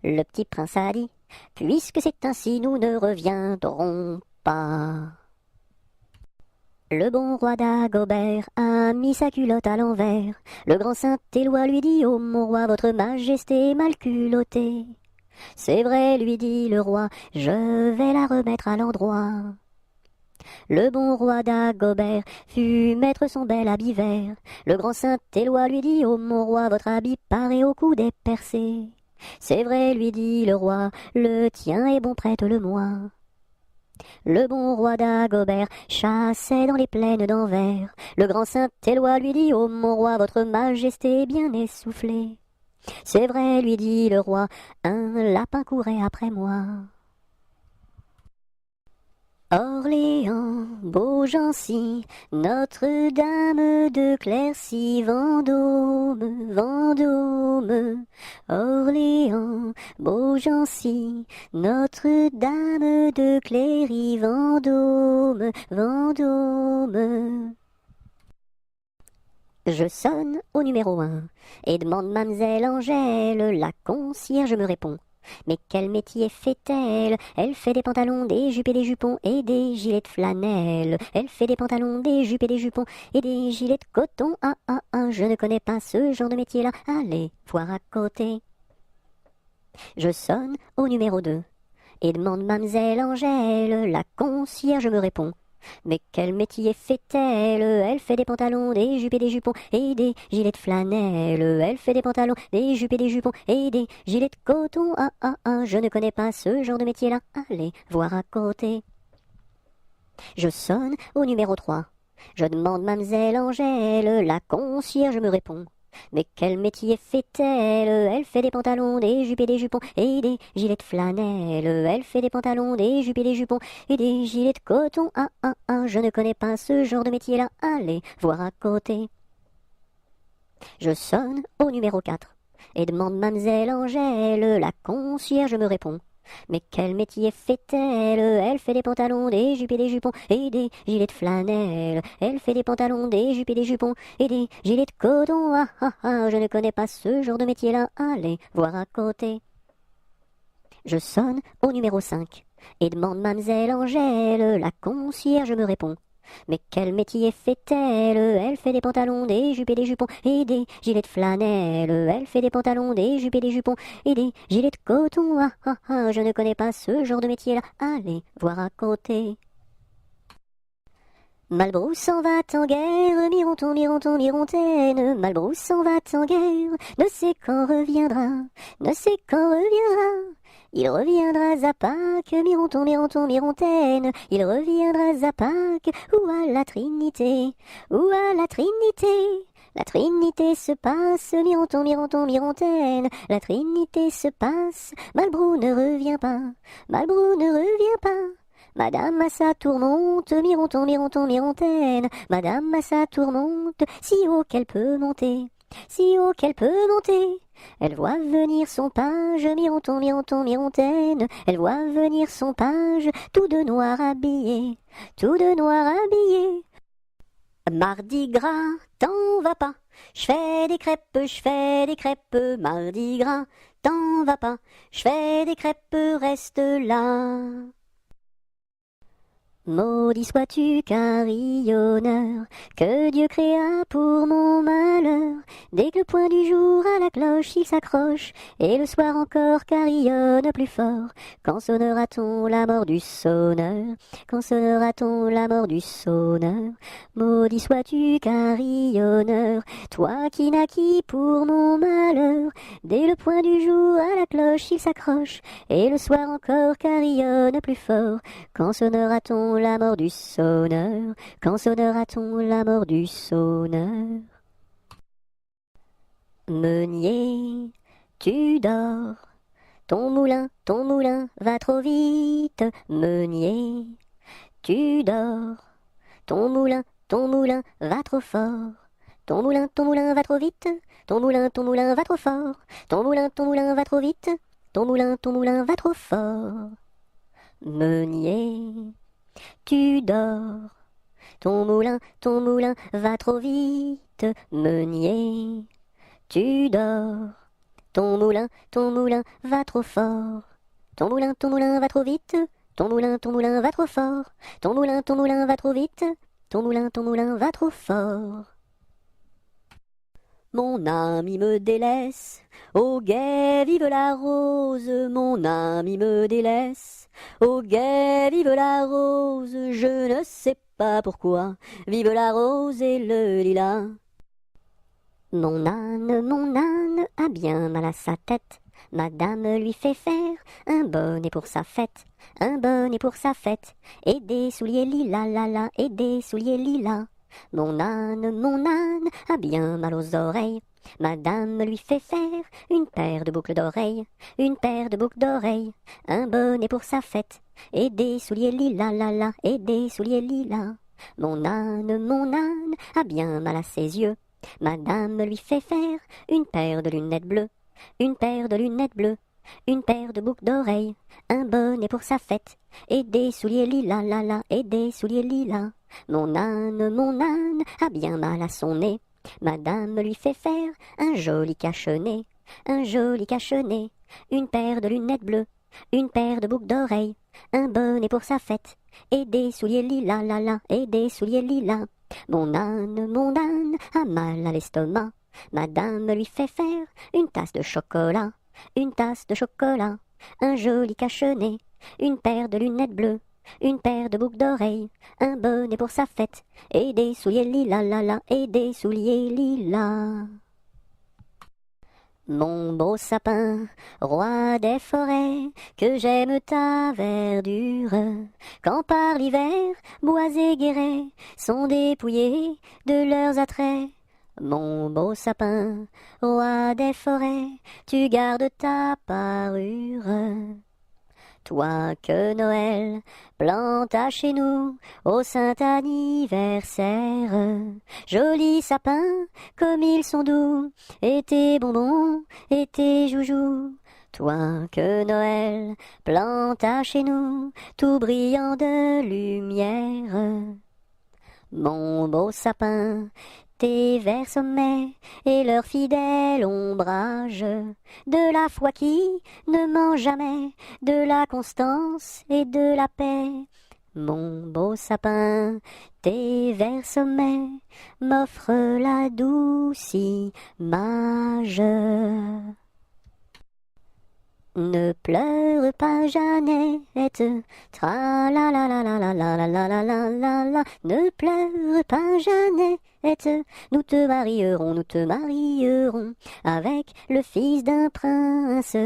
le petit prince a dit: puisque c'est ainsi, nous ne reviendrons pas. Le bon roi Dagobert a mis sa culotte à l'envers. Le grand Saint-Éloi lui dit: ô mon roi, votre majesté est mal culottée. C'est vrai, lui dit le roi, je vais la remettre à l'endroit. Le bon roi Dagobert fut mettre son bel habit vert. Le grand Saint-Éloi lui dit: ô mon roi, votre habit paraît au cou des percés. C'est vrai, lui dit le roi, le tien est bon, prête-le-moi. Le bon roi Dagobert chassait dans les plaines d'Anvers. Le grand Saint-Éloi lui dit: ô mon roi, votre majesté est bien essoufflée. C'est vrai, lui dit le roi, un lapin courait après moi. Orléans, Beaugency, Notre-Dame de Clercy, Vendôme, Vendôme. Orléans, Beaugency, Notre-Dame de Cléry, Vendôme, Vendôme. Je sonne au numéro 1 et demande mademoiselle Angèle. La concierge me répond. Mais quel métier fait-elle? Elle fait des pantalons, des jupes et des jupons et des gilets de flanelle. Elle fait des pantalons, des jupes et des jupons et des gilets de coton. Ah ah ah, je ne connais pas ce genre de métier-là. Allez voir à côté. Je sonne au numéro 2 et demande mademoiselle Angèle. La concierge me répond. Mais quel métier fait-elle? Elle fait des pantalons, des jupes et des jupons et des gilets de flanelle. Elle fait des pantalons, des jupes et des jupons et des gilets de coton. Ah ah ah, je ne connais pas ce genre de métier-là. Allez voir à côté. Je sonne au numéro 3. Je demande mademoiselle Angèle. La concierge me répond. Mais quel métier fait-elle? Elle fait des pantalons, des jupes et des jupons et des gilets de flanelle. Elle fait des pantalons, des jupes et des jupons et des gilets de coton. Ah ah ah, je ne connais pas ce genre de métier-là. Allez voir à côté. Je sonne au numéro 4 et demande mademoiselle Angèle. La concierge me répond. Mais quel métier fait-elle? Elle fait des pantalons, des jupes et des jupons et des gilets de flanelle. Elle fait des pantalons, des jupes et des jupons et des gilets de coton. Ah ah ah, je ne connais pas ce genre de métier-là. Allez voir à côté. Je sonne au numéro 5 et demande mademoiselle Angèle. La concierge me répond. Mais quel métier fait-elle? Elle fait des pantalons, des jupes et des jupons et des gilets de flanelle. Elle fait des pantalons, des jupes et des jupons et des gilets de coton. Ah ah ah, je ne connais pas ce genre de métier-là. Allez voir à côté. Malbrousse s'en va en guerre, Mironton, Mironton, Mirontaine. Malbrousse s'en va en guerre, ne sait quand reviendra, ne sait quand reviendra. Il reviendra à Pâques, Mironton, Mironton, Mirontaine. Il reviendra à Pâques, ou à la Trinité, ou à la Trinité. La Trinité se passe, Mironton, Mironton, Mirontaine. La Trinité se passe, Malbrou ne revient pas, Malbrou ne revient pas. Madame à sa tourmente, Mironton, Mironton, Mirontaine. Madame à sa tourmente, si haut qu'elle peut monter, si haut qu'elle peut monter. Elle voit venir son page, Mironton, Mironton, Mirontaine. Elle voit venir son page, tout de noir habillé, tout de noir habillé. Mardi gras, t'en vas pas, je fais des crêpes, Mardi gras, t'en vas pas, je fais des crêpes, reste là. Maudit sois-tu, carillonneur, que Dieu créa pour mon malheur. Dès que le point du jour à la cloche il s'accroche, et le soir encore carillonne plus fort. Quand sonnera-t-on la mort du sonneur? Quand sonnera-t-on la mort du sonneur? Maudit sois-tu, carillonneur, toi qui naquis pour mon malheur. Dès le point du jour à la cloche il s'accroche, et le soir encore carillonne plus fort. Quand sonnera-t-on la mort du sonneur? Quand sonnera-t-on la mort du sonneur? Meunier, tu dors, ton moulin va trop vite. Meunier, tu dors, ton moulin va trop fort. Ton moulin va trop vite, ton moulin va trop fort. Ton moulin va trop vite, ton moulin va trop fort. Meunier, tu dors, ton moulin va trop vite. Meunier, tu dors, ton moulin va trop fort. Ton moulin va trop vite, ton moulin va trop fort. Ton moulin va trop vite, ton moulin va trop fort. Mon ami me délaisse, au guet vive la rose. Mon ami me délaisse, au guet vive la rose. Je ne sais pas pourquoi, vive la rose et le lilas. Mon âne a bien mal à sa tête. Madame lui fait faire un bonnet pour sa fête, un bonnet pour sa fête, et des souliers lilas, la la, et des souliers lilas. Mon âne a bien mal aux oreilles. Madame lui fait faire une paire de boucles d'oreilles, une paire de boucles d'oreilles, un bonnet pour sa fête, et des souliers lilas, la la, et des souliers lilas. Mon âne a bien mal à ses yeux. Madame lui fait faire une paire de lunettes bleues, une paire de lunettes bleues, une paire de boucles d'oreilles, un bonnet pour sa fête, et des souliers lilas, la la, et des souliers lilas. Mon âne a bien mal à son nez. Madame lui fait faire un joli cache-nez, une paire de lunettes bleues, une paire de boucles d'oreilles, un bonnet pour sa fête, et des souliers lilas, la la, et des souliers lilas. Mon âne a mal à l'estomac. Madame lui fait faire une tasse de chocolat, un joli cache-nez, une paire de lunettes bleues, une paire de boucles d'oreilles, un bonnet pour sa fête, et des souliers lilas, la la, et des souliers lilas. Mon beau sapin, roi des forêts, que j'aime ta verdure, quand par l'hiver, bois et guérets sont dépouillés de leurs attraits. Mon beau sapin, roi des forêts, tu gardes ta parure. Toi que Noël planta chez nous au saint anniversaire, jolis sapins comme ils sont doux, et tes bonbons et tes joujoux. Toi que Noël planta chez nous, tout brillant de lumière. Mon beau sapin, tes verts sommets et leur fidèle ombrage, de la foi qui ne ment jamais, de la constance et de la paix. Mon beau sapin, tes verts sommets m'offrent la douce image. Ne pleure pas, Jeannette, tra la la la la la la la la la la la la. Ne pleure pas, Jeannette, nous te marierons avec le fils d'un prince.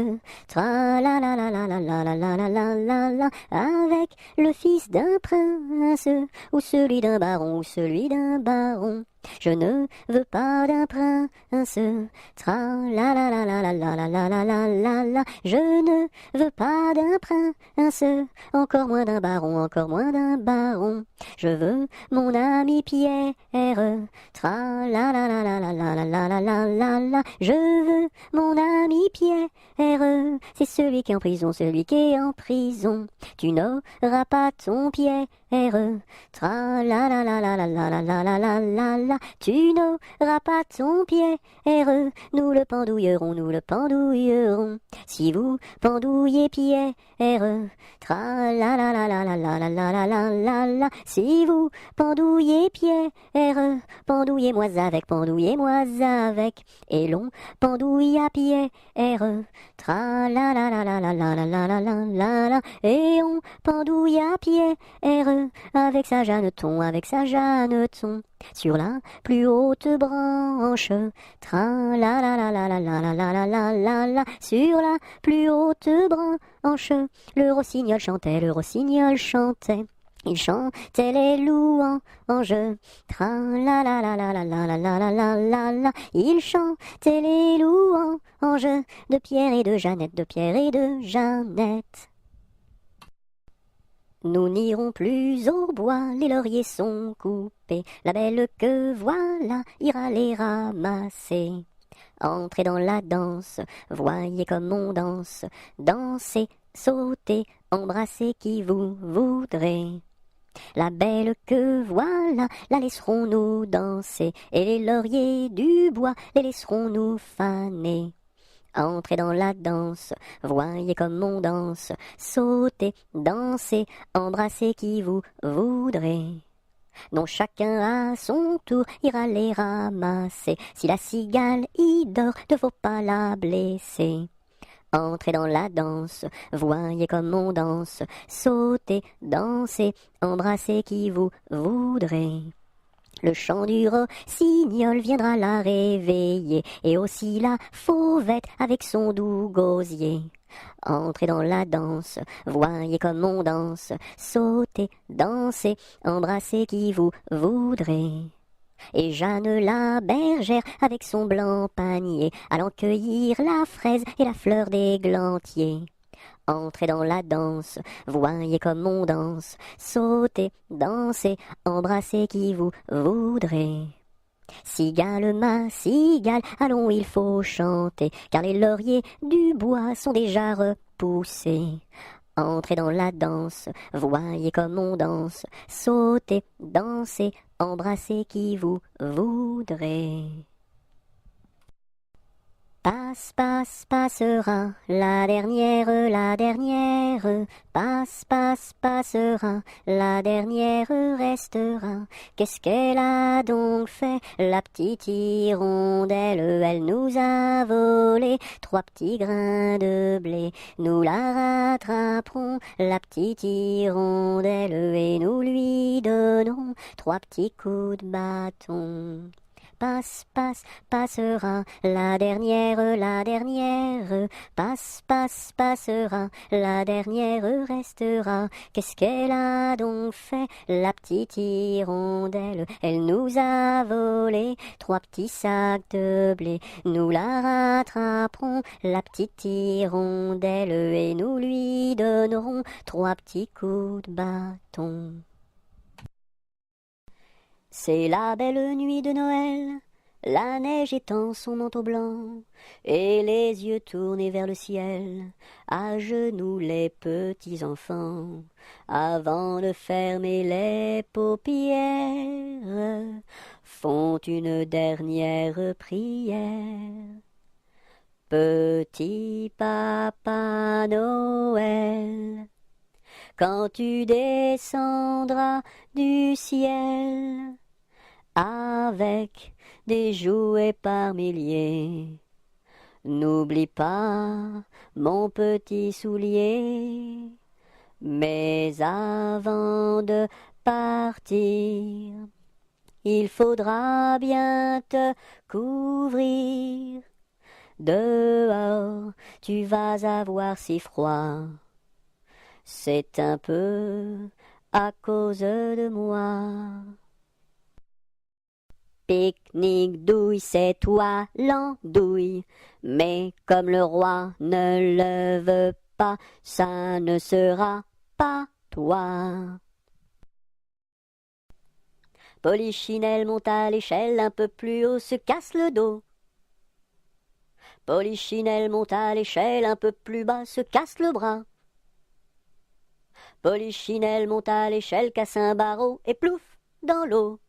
Tra la la la la la la la la la la la la. Avec le fils d'un prince, ou celui d'un baron, Je ne veux pas d'un prince, tra la la la la la la la la la la la la. Je ne veux pas d'un prince, encore moins d'un baron, Je veux mon ami Pierre, tra la la la la la la la la la la la la. Je veux mon ami Pierre, c'est celui qui est en prison, Tu n'auras pas ton Pierre, tra la la la la la la la la la la la la. Tu n'auras pas ton Pierre, nous le pendouillerons. Si vous pendouillez Pierre, tra la la la la la la la la la la la la. Si vous pendouillez Pierre, pendouillez-moi avec, et l'on pendouille à Pierre, tra la la la la la la la la la la la la. Et on pendouille à Pierre, avec sa Jeanneton, sur la plus haute branche, tra la la la la la la la la la la la. Sur la plus haute branche, le rossignol chantait. Il chantait les louanges, tra la la la la la la la la la la la la. Il chantait les louanges de Pierre et de Jeannette. Nous n'irons plus au bois, les lauriers sont coupés, la belle que voilà ira les ramasser. Entrez dans la danse, voyez comme on danse, dansez, sautez, embrassez qui vous voudrez. La belle que voilà, la laisserons-nous danser, et les lauriers du bois, les laisserons-nous faner. Entrez dans la danse, voyez comme on danse, sautez, dansez, embrassez qui vous voudrez. Non, chacun à son tour ira les ramasser, si la cigale y dort, ne faut pas la blesser. Entrez dans la danse, voyez comme on danse, sautez, dansez, embrassez qui vous voudrez. Le chant du rossignol viendra la réveiller, et aussi la fauvette avec son doux gosier. Entrez dans la danse, voyez comme on danse, sautez, dansez, embrassez qui vous voudrez. Et Jeanne la bergère avec son blanc panier, allant cueillir la fraise et la fleur d'églantier. Entrez dans la danse, voyez comme on danse, sautez, dansez, embrassez qui vous voudrez. Cigale, ma cigale, allons, il faut chanter, car les lauriers du bois sont déjà repoussés. Entrez dans la danse, voyez comme on danse, sautez, dansez, embrassez qui vous voudrez. Passe, passe, passera, la dernière, passe, passe, passera, la dernière restera. Qu'est-ce qu'elle a donc fait, la petite hirondelle? Elle nous a volé 3 petits grains de blé. Nous la rattraperons, la petite hirondelle, et nous lui donnerons 3 petits coups de bâton. Passe, passe, passera, la dernière, passe, passe, passera, la dernière restera. Qu'est-ce qu'elle a donc fait, la petite hirondelle? Elle nous a volé 3 petits sacs de blé. Nous la rattraperons, la petite hirondelle, et nous lui donnerons 3 petits coups de bâton. C'est la belle nuit de Noël, la neige étend son manteau blanc, et les yeux tournés vers le ciel, à genoux les petits enfants, avant de fermer les paupières, font une dernière prière. Petit Papa Noël, quand tu descendras du ciel, avec des jouets par milliers, n'oublie pas mon petit soulier. Mais avant de partir, il faudra bien te couvrir. Dehors, tu vas avoir si froid. C'est un peu à cause de moi. Pique-nique douille, c'est toi l'andouille, mais comme le roi ne le veut pas, ça ne sera pas toi. Polichinelle monte à l'échelle, un peu plus haut se casse le dos. Polichinelle monte à l'échelle, un peu plus bas se casse le bras. Polichinelle monte à l'échelle, casse un barreau et plouf dans l'eau.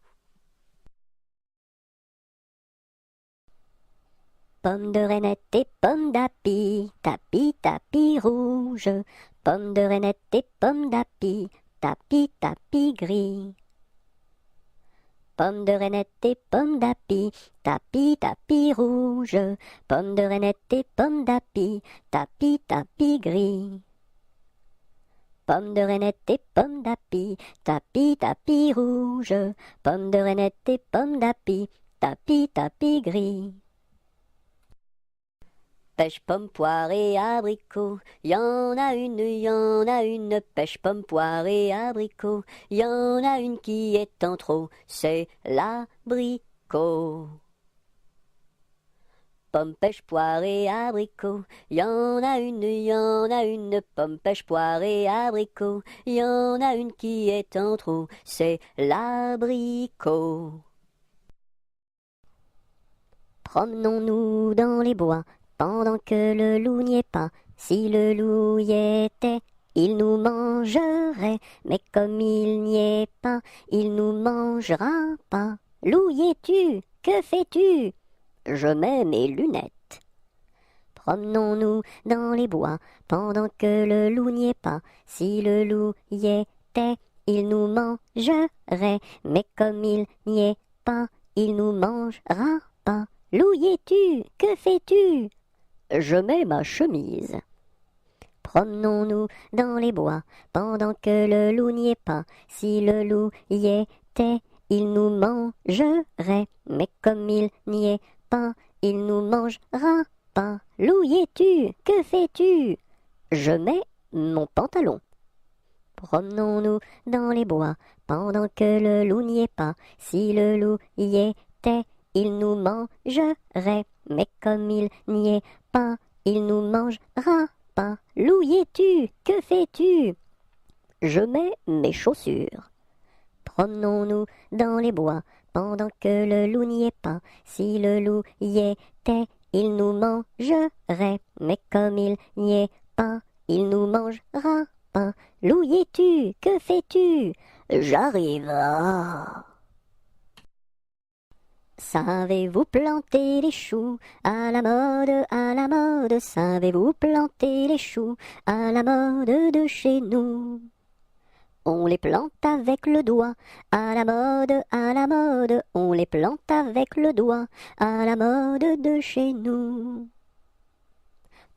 Pomme de reinette et pomme d'api, tapis, tapis rouge. Pomme de reinette et pomme d'api, tapis, tapis gris. Pomme de reinette et pomme d'api, tapis, tapis rouge. Pomme de reinette et pomme d'api, tapis, tapis gris. Pomme de reinette et pomme d'api, tapis, tapis rouge. Pomme de reinette et pomme d'api, tapis, tapis gris. Pêche, pomme, poire et abricot, y en a une, pêche, pomme, poire et abricot, y en a une qui est en trop, c'est l'abricot. Pomme, pêche, poire et abricot, y en a une, pomme, pêche, poire et abricot, y en a une qui est en trop, c'est l'abricot. Promenons-nous dans les bois, pendant que le loup n'y est pas. Si le loup y était, il nous mangerait, mais comme il n'y est pas, il nous mangera pas. Loup, y es-tu? Que fais-tu? Je mets mes lunettes. Promenons-nous dans les bois, pendant que le loup n'y est pas. Si le loup y était, il nous mangerait, mais comme il n'y est pas, il nous mangera pas. Loup, y es-tu? Que fais-tu? Je mets ma chemise. Promenons-nous dans les bois, pendant que le loup n'y est pas. Si le loup y était, il nous mangerait, mais comme il n'y est pas, il nous mangera pas. Loup, y es-tu? Que fais-tu? Je mets mon pantalon. Promenons-nous dans les bois, pendant que le loup n'y est pas. Si le loup y était, il nous mangerait, mais comme il n'y est pas, il nous mangera pas. Loup, y es-tu? Que fais-tu? Je mets mes chaussures. Promenons-nous dans les bois, pendant que le loup n'y est pas. Si le loup y était, il nous mangerait, mais comme il n'y est pas, il nous mangera pas. Loup, y es-tu? Que fais-tu? J'arrive. Savez-vous planter les choux à la mode, à la mode? Savez-vous planter les choux à la mode de chez nous? On les plante avec le doigt, à la mode, à la mode. On les plante avec le doigt, à la mode de chez nous.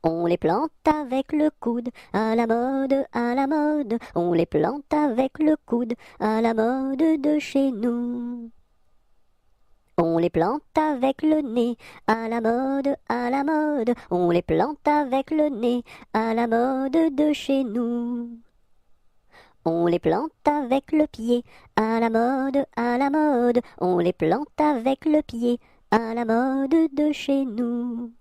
On les plante avec le coude, à la mode, à la mode. On les plante avec le coude, à la mode de chez nous. On les plante avec le nez, à la mode, à la mode. On les plante avec le nez, à la mode de chez nous. On les plante avec le pied, à la mode, à la mode. On les plante avec le pied, à la mode de chez nous.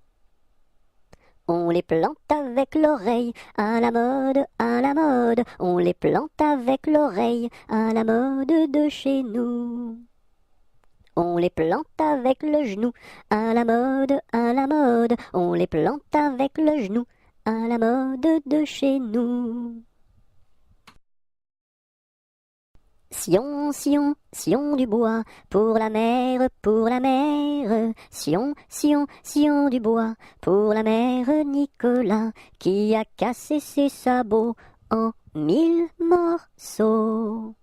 On les plante avec l'oreille, à la mode, à la mode. On les plante avec l'oreille, à la mode de chez nous. On les plante avec le genou, à la mode, à la mode. On les plante avec le genou, à la mode de chez nous. Sion, Sion, Sion du bois, pour la mer, pour la mer. Sion, Sion, Sion du bois, pour la mère Nicolas, qui a cassé ses sabots en 1000 morceaux.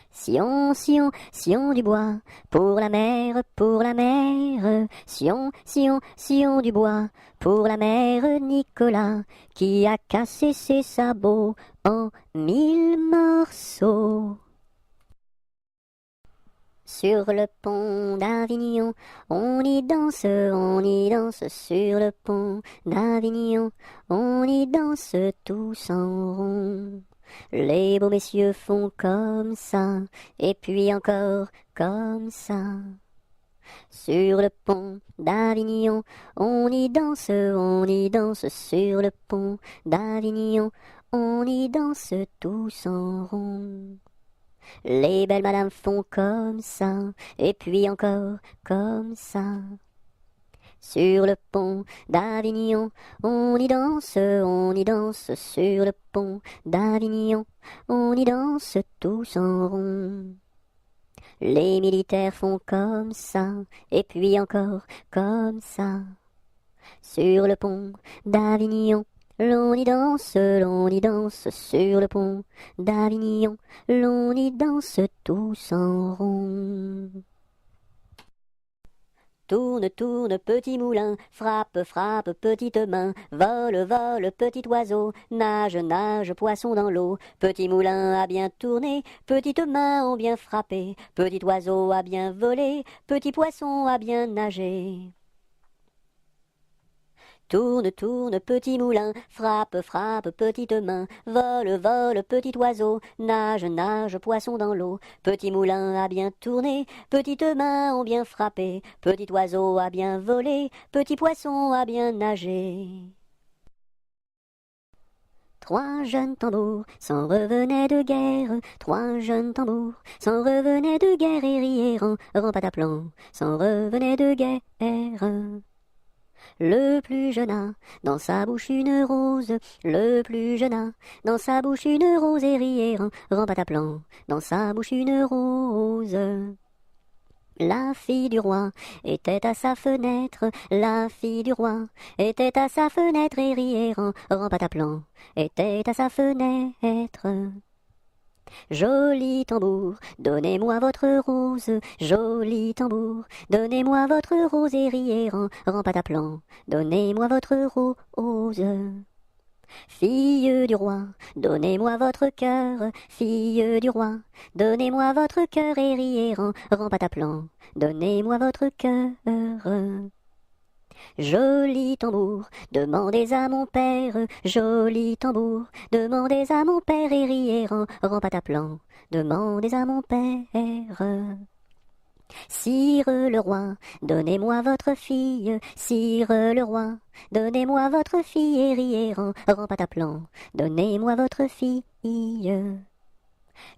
Sion, Sion, Sion du bois, pour la mer, pour la mer. Sion, Sion, Sion du bois, pour la mère Nicolas, qui a cassé ses sabots en 1000 morceaux. Sur le pont d'Avignon, on y danse sur le pont d'Avignon, on y danse tous en rond. Les beaux messieurs font comme ça, et puis encore comme ça. Sur le pont d'Avignon, on y danse sur le pont d'Avignon, on y danse tous en rond. Les belles madames font comme ça, et puis encore comme ça. Sur le pont d'Avignon, on y danse sur le pont d'Avignon, on y danse tous en rond. Les militaires font comme ça, et puis encore comme ça. Sur le pont d'Avignon, l'on y danse sur le pont d'Avignon, l'on y danse tous en rond. Tourne, tourne, petit moulin, frappe, frappe, petite main, vole, vole, petit oiseau, nage, nage, poisson dans l'eau. Petit moulin a bien tourné, petites mains ont bien frappé, petit oiseau a bien volé, petit poisson a bien nagé. Tourne, tourne, petit moulin, frappe, frappe, petite main, vole, vole, petit oiseau, nage, nage, poisson dans l'eau. Petit moulin a bien tourné, petites mains ont bien frappé, petit oiseau a bien volé, petit poisson a bien nagé. Trois jeunes tambours s'en revenaient de guerre, trois jeunes tambours s'en revenaient de guerre et riaient en pataplan, s'en revenaient de guerre. Le plus jeune a dans sa bouche une rose, le plus jeune a dans sa bouche une rose et riait en pataplan, dans sa bouche une rose. La fille du roi était à sa fenêtre, la fille du roi était à sa fenêtre et riait en pataplan, était à sa fenêtre. Joli tambour, donnez-moi votre rose, joli tambour, donnez-moi votre rose et riez en pataplan, donnez-moi votre rose. Fille du roi, donnez-moi votre cœur, fille du roi, donnez-moi votre cœur et riez en pataplan, donnez-moi votre cœur. Joli tambour, demandez à mon père, joli tambour, demandez à mon père et riez en pataplan, demandez à mon père. Sire le roi, donnez-moi votre fille, sire le roi, donnez-moi votre fille et riez en pataplan, donnez-moi votre fille.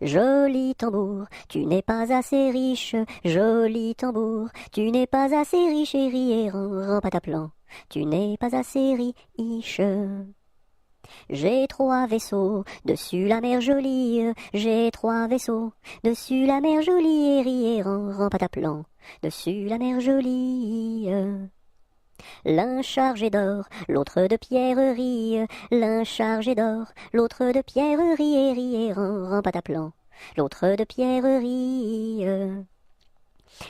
Joli tambour, tu n'es pas assez riche, joli tambour, tu n'es pas assez riche et riez en pataplan, tu n'es pas assez riche. J'ai 3 vaisseaux, dessus la mer jolie, j'ai 3 vaisseaux, dessus la mer jolie et riez en pataplan, dessus la mer jolie. L'un chargé d'or, l'autre de pierreries, l'un chargé d'or, l'autre de pierreries, et riait, ran, pataplan, l'autre de pierreries.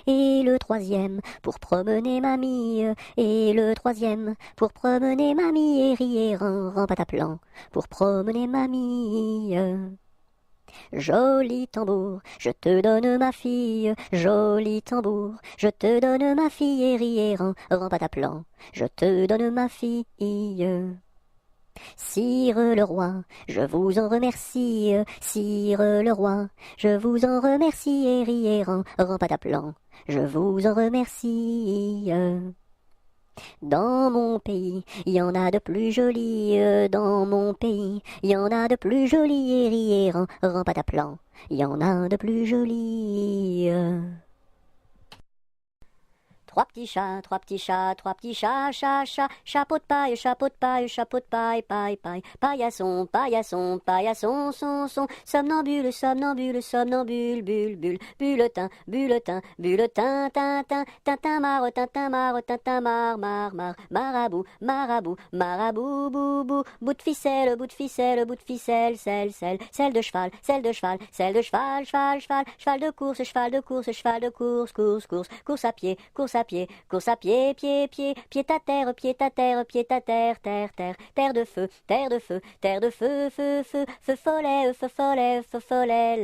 Et le troisième pour promener mamie, et le troisième pour promener mamie, et riait, ran, pataplan, pour promener mamie. Joli tambour, je te donne ma fille, joli tambour, je te donne ma fille, et riait, ran, pataplan, je te donne ma fille. Sire le roi, je vous en remercie, sire le roi, je vous en remercie, et riait, ran, pataplan, je vous en remercie. Dans mon pays, il y en a de plus jolis, dans mon pays, il y en a de plus jolis, et riait, ran, pataplan, il y en a de plus jolis. Trois petits chats, trois petits chats, trois petits chats, chapeau de paille, chapeau de paille, chapeau de paille, paille, paille, paillasson, paillasson, paillasson, son, somnambule, somnambule, somnambule, bulle, bulletin, bulletin, bulletin, tintin, tintin, mar, marabout, marabout, marabout, bout de ficelle, bout de ficelle, bout de ficelle, selle de cheval, selle de cheval, selle de cheval, cheval de course, cheval de course, cheval de course, course à pied, course à pied, pied à terre, pied à terre, pied à terre, terre de feu, terre de feu, terre de feu, feu follet, feu follet, feu follet,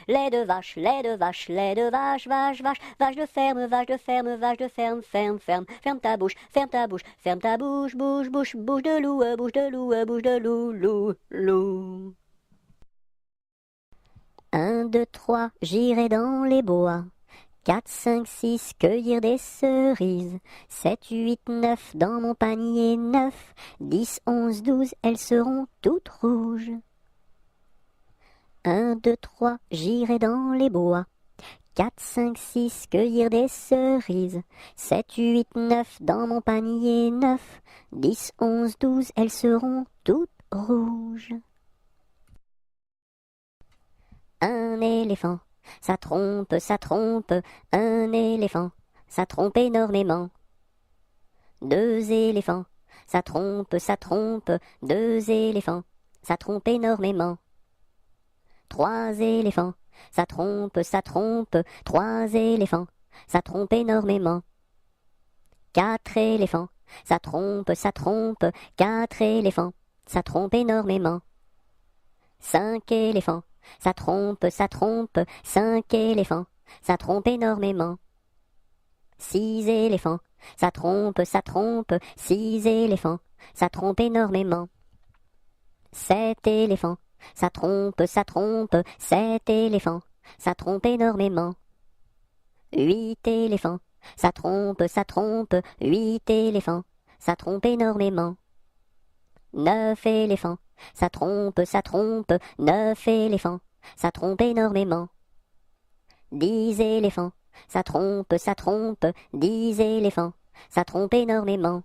lait de vache, lait de vache, lait de vache, vache de ferme, vache de ferme, vache de ferme, ferme ta bouche, ferme ta bouche, ferme ta bouche, bouche de loup, bouche de loup, bouche de loup, loup. 1, 2, 3, j'irai dans les bois. 4, 5, 6, cueillir des cerises. 7, 8, 9, dans mon panier 9. 10, 11, 12, elles seront toutes rouges. 1, 2, 3, j'irai dans les bois. 4, 5, 6, cueillir des cerises. 7, 8, 9, dans mon panier 9. 10, 11, 12, elles seront toutes rouges. Un éléphant, ça trompe, un éléphant, ça trompe énormément. 2 éléphants, ça trompe, 2 éléphants, ça trompe énormément. 3 éléphants, ça trompe, 3 éléphants, ça trompe énormément. 4 éléphants, ça trompe, 4 éléphants, ça trompe énormément. 5 éléphants, ça trompe, 5 éléphants, ça trompe énormément. 6 éléphants, ça trompe, 6 éléphants, ça trompe énormément. 7 éléphants, ça trompe, 7 éléphants, ça trompe énormément. 8 éléphants, ça trompe, 8 éléphants, ça trompe énormément. 9 éléphants, ça trompe, 9 éléphants, ça trompe énormément. 10 éléphants, ça trompe, 10 éléphants, ça trompe énormément.